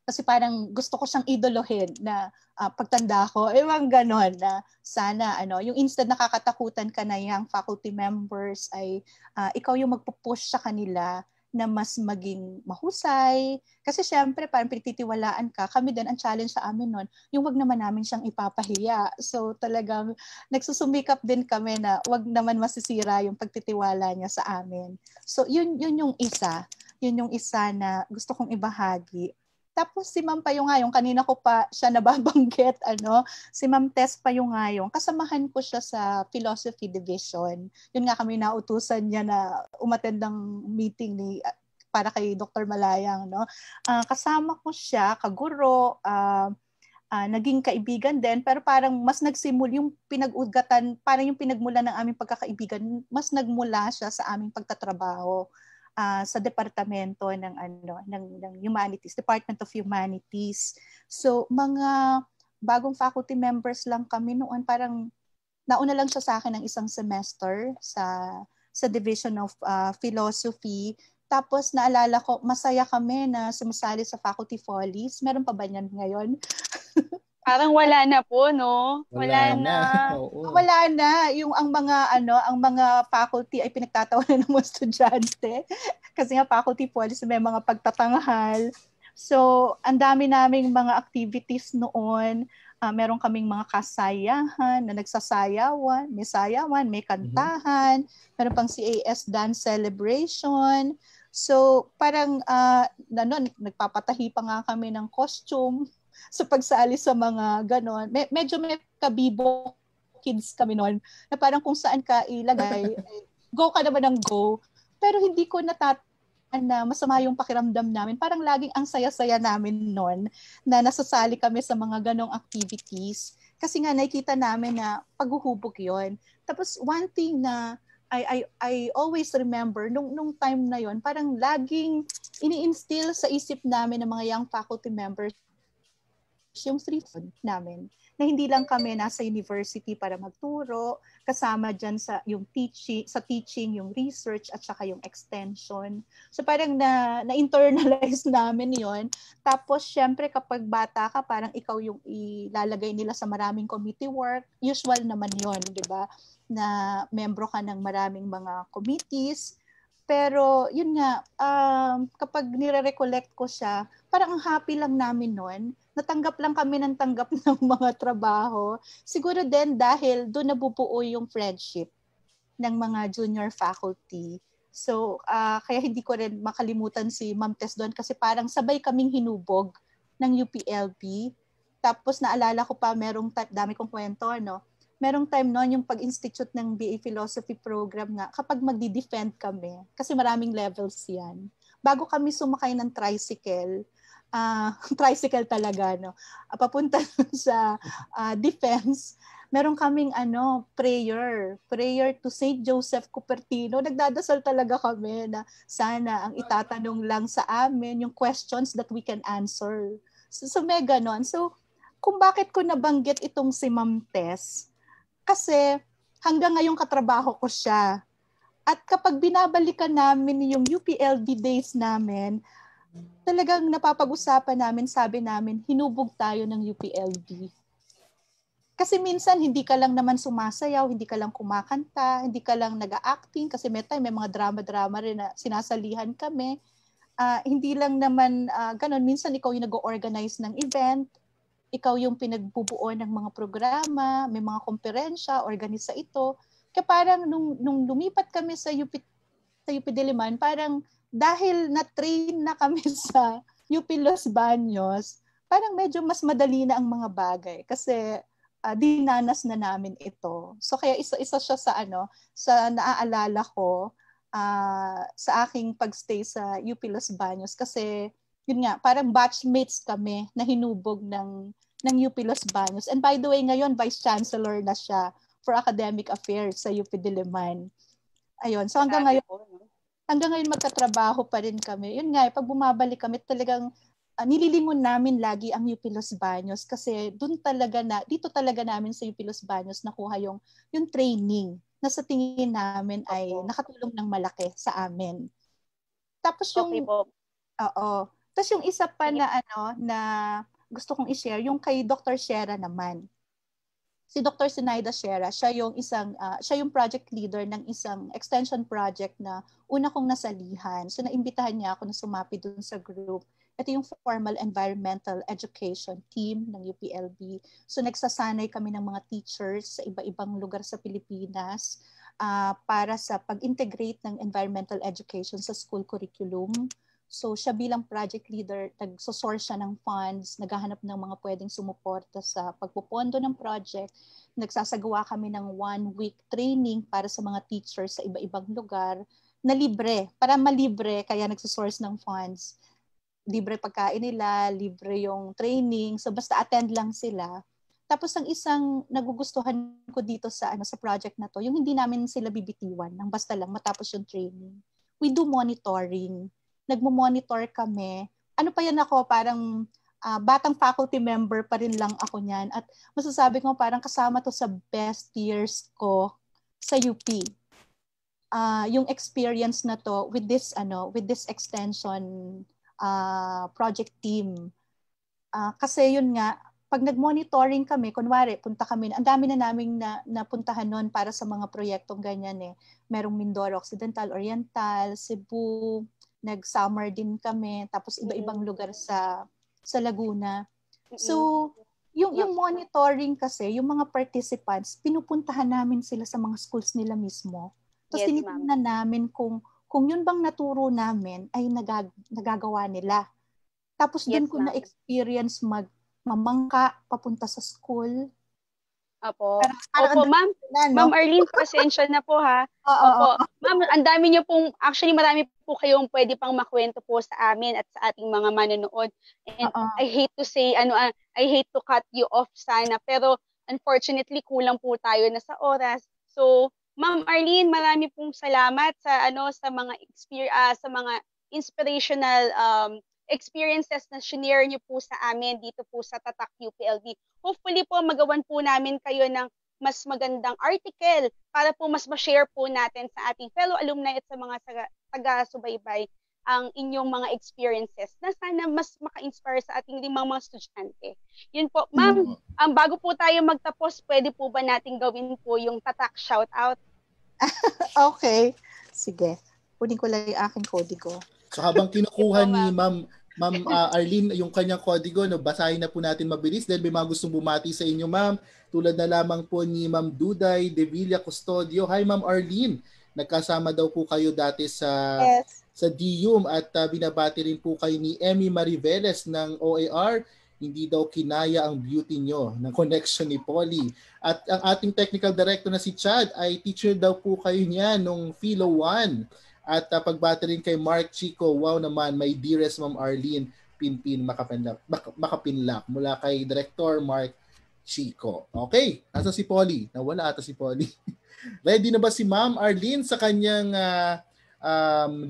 Kasi parang gusto ko siyang idolohin na pagtanda ko, mga ganon na sana, yung instead nakakatakutan ka na yung faculty members ay ikaw yung magpupush sa kanila na mas maging mahusay. Kasi syempre, parang pinagtitiwalaan ka. Kami din, ang challenge sa amin nun, yung wag naman namin siyang ipapahiya. So talagang nagsusumikap din kami na wag naman masisira yung pagtitiwala niya sa amin. So yun yung isa. Yun yung isa na gusto kong ibahagi. Tapos si Ma'am Payungayong, kanina ko pa siya nababanggit, si Ma'am Tess Payungayong, kasamahan ko siya sa Philosophy Division. Yun nga kami nautusan niya na umattend ng meeting para kay Dr. Malayang. Kasama ko siya, kaguro, naging kaibigan din, pero parang mas nagsimul yung pinag-ugatan, parang yung pinagmula ng aming pagkakaibigan, mas nagmula siya sa aming pagtatrabaho. Sa departamento ng Humanities, Department of Humanities. So mga bagong faculty members lang kami noon, parang nauna lang siya sa akin ng isang semester sa Division of Philosophy. Tapos naalala ko, masaya kami na sumasali sa Faculty Follies. Meron pa ba niyan ngayon? Parang wala na po, no? Wala na. Oo. Wala na. Yung ang mga faculty ay pinagtatawanan ng mga estudyante. Kasi nga faculty policy may mga pagtatanghal. So, ang dami naming mga activities noon. Meron kaming mga kasayahan na nagsasayawan, may sayawan, may kantahan, meron pang CAS dance celebration. So, parang nagpapatahi pa nga kami ng costume sa pagsali sa mga ganon. Medyo may kabibo kids kami noon na parang kung saan ka ilagay, go ka naman ng go. Pero hindi ko na masama yung pakiramdam namin. Parang laging ang saya-saya namin noon na nasasali kami sa mga ganong activities. Kasi nga nakikita namin na paghuhubog yon. Tapos one thing na I always remember nung time na yon, parang laging ini-instill sa isip namin ng mga young faculty members yung street namin na hindi lang kami nasa university para magturo, kasama dyan sa yung teaching, yung research at saka yung extension. So parang na-internalize namin yon. Tapos syempre kapag bata ka, parang ikaw yung ilalagay nila sa maraming committee work. Usual naman yon, di ba? Na membro ka ng maraming mga committees. Pero yun nga, kapag nire-recollect ko siya, parang ang happy lang namin noon. Natanggap lang kami ng tanggap ng mga trabaho. Siguro din dahil doon nabubuo yung friendship ng mga junior faculty. So, kaya hindi ko rin makalimutan si Ma'am Tess doon kasi parang sabay kaming hinubog ng UPLB. Tapos naalala ko pa, dami kong kwento, merong time noon yung pag-institute ng BA Philosophy program nga, kapag magdi-defend kami, kasi maraming levels yan, bago kami sumakay ng tricycle, tricycle talaga, no? Papunta sa defense, meron kaming prayer to Saint Joseph Cupertino. Nagdadasal talaga kami na sana ang itatanong lang sa amin yung questions that we can answer. So may ganon. So, kung bakit ko nabanggit itong si Ma'am Tess, kasi hanggang ngayong katrabaho ko siya. At kapag binabalikan namin yung UPLB days namin, talagang napapag-usapan namin, sabi namin, hinubog tayo ng UPLB. Kasi minsan hindi ka lang naman sumasayaw, hindi ka lang kumakanta, hindi ka lang nag-acting, kasi may time may mga drama-drama rin na sinasalihan kami. Hindi lang naman ganun, minsan ikaw yung nag-organize ng event, ikaw yung pinagbubuo ng mga programa, may mga komperensya, organisa ito. Kaya parang nung lumipat kami sa UP Diliman, parang dahil na-train na kami sa UP Los Baños, parang medyo mas madali na ang mga bagay kasi dinanas na namin ito. So kaya isa siya sa naaalala ko sa aking pagstay sa UP Los Baños kasi yun nga, parang batchmates kami na hinubog ng UP Los Baños. And by the way, ngayon Vice Chancellor na siya for Academic Affairs sa UP Diliman. Ayun. So hanggang ngayon magkatrabaho pa rin kami. Yun nga, pag bumabalik kami, talagang nililingon namin lagi ang UP Los Baños kasi dito talaga namin sa UP Los Baños nakuha yung training na sa tingin namin ay nakatulong ng malaki sa amin. Tapos yung Tapos yung isa pa na gusto kong i-share, yung kay Dr. Shera naman. Si Dr. Sinaida Shera, siya yung project leader ng isang extension project na una kong nasalihan. So naimbitahan niya ako na sumapi dun sa group. Ito yung Formal Environmental Education Team ng UPLB. So nagsasanay kami ng mga teachers sa iba-ibang lugar sa Pilipinas para sa pag-integrate ng environmental education sa school curriculum. So siya bilang project leader, nagsosource siya ng funds, naghahanap ng mga pwedeng sumuporta sa pagpupondo ng project. Nagsasagawa kami ng 1-week training para sa mga teachers sa iba-ibang lugar na libre, para malibre, kaya nagsosource ng funds. Libre pagkain nila, libre yung training, so basta attend lang sila. Tapos ang isang nagugustuhan ko dito sa project na to, yung hindi namin sila bibitiwan, nang basta lang matapos yung training. We do monitoring. Nagmo-monitor kami. Ano pa yan ako, parang batang faculty member pa rin lang ako niyan. At masasabi ko parang kasama to sa best years ko sa UP. Yung experience na to with this extension project team. Kasi yun nga, pag nag-monitoring kami, kunwari, punta kami, ang dami na naming napuntahan noon para sa mga proyektong ganyan eh. Merong Mindoro Occidental, Oriental, Cebu, nag-summer din kami, tapos iba-ibang lugar sa Laguna. So, yung monitoring kasi, yung mga participants, pinupuntahan namin sila sa mga schools nila mismo. Tapos tinitingnan namin kung yun bang naturo namin ay nagagawa nila. Tapos doon ko na-experience mamangka papunta sa school. Opo. Opo, ma'am. Ma'am Arlene, pasensya na po ha. Opo. Ma'am, ang dami niyo pong, actually marami po kayong pwede pang makwento po sa amin at sa ating mga manonood. And I hate to say, I hate to cut you off sana, pero unfortunately kulang po tayo na sa oras. So, Ma'am Arlene, marami pong salamat sa sa mga inspirational experiences na share niyo po sa amin dito po sa Tatak UPLB. Hopefully po magawan po namin kayo ng mas magandang article para po mas ma-share po natin sa ating fellow alumni at sa mga taga-subaybay ang inyong mga experiences na sana mas maka-inspire sa ating mga estudyante. Yun po, ma'am, bago po tayo magtapos, pwede po ba natin gawin po yung Tatak shoutout? Okay. Sige. Kunin ko lang yung aking kodigo. So habang kinukuha ni Ma'am Arlene yung kanyang kodigo, basahin na po natin mabilis dahil may mga gustong bumati sa inyo, ma'am. Tulad na lamang po ni Ma'am Duday De Villa Custodio. Hi, Ma'am Arlene. Nagkasama daw po kayo dati sa DIUM at binabati rin po kayo ni Emmy Mariveles ng OAR. hindi daw kinaya ang beauty nyo ng connection ni Polly. At ang ating technical director na si Chad ay teacher daw po kayo niya nung Philo 1. At pagbati rin kay Mark Chico, wow naman, my dearest Ma'am Arlene Pinpin Makapinlak mula kay Director Mark Chico. Okay, nasa si Polly? Nawala ata si Polly. Ready na ba si Ma'am Arlene sa kanyang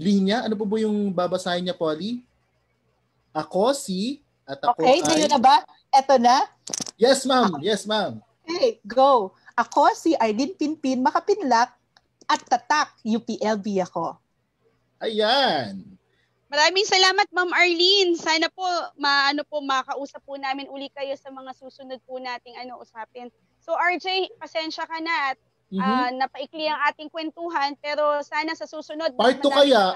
linya? Ano po yung babasahin niya, Polly? Ako si... At ako okay, ngayon na ba? Eto na? Yes, ma'am. Yes, ma'am. Okay, go. Ako si Arlene Pinpin Makapinlak at tatak UPLB ako. Ayan. Maraming salamat, Ma'am Arlene. Sana po makausap po namin uli kayo sa mga susunod po nating usapin. So RJ, pasensya ka na at napaikli ang ating kwentuhan, pero sana sa susunod part 2 kaya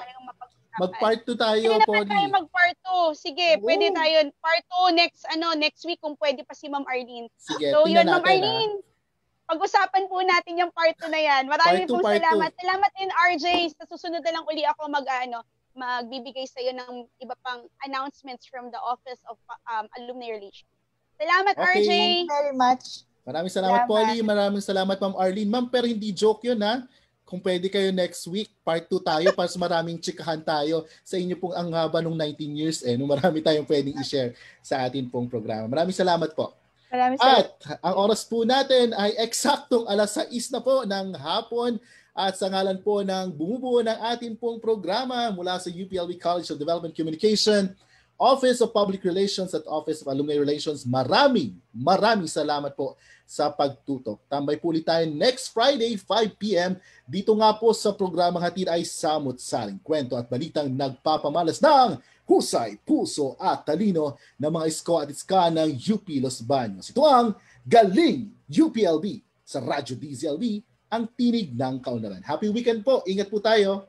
mag-part 2 tayo, Polly. Pwede tayo mag-part 2. Sige, pwede tayo. Part 2 next week kung pwede pa si Ma'am Arlene. Sige, so yun, Ma'am Arlene. Pag-usapan po natin yung part 2 na yan. Maraming po salamat. Salamat din, RJ. Sa susunod na lang uli ako magbibigay sa iyo ng iba pang announcements from the Office of Alumni Relations. Salamat, RJ. Thank you very much. Maraming salamat, Polly. Maraming salamat, Ma'am Arlene. Ma'am, pero hindi joke yun, ha? Kung pwede kayo next week, part 2 tayo para sa maraming chikahan tayo sa inyo pong ang haba ng 19 years nung marami tayong pwedeng i-share sa atin pong programa. Maraming salamat po. Maraming salamat. At ang oras po natin ay eksaktong 6:00 na po ng hapon at sa ngalan po ng bumubuo ng ating pong programa mula sa UPLB College of Development Communication, Office of Public Relations at Office of Alumni Relations, maraming salamat po sa pagtutok. Tambay po ulit tayo next Friday, 5 p.m. Dito nga po sa programang hatid ay samut-saring kwento at balitang nagpapamalas ng husay, puso at talino ng mga isko at iska ng UP Los Baños. Ito ang Galing UPLB sa Radyo DZLB, ang tinig ng kaunlaran. Happy weekend po. Ingat po tayo.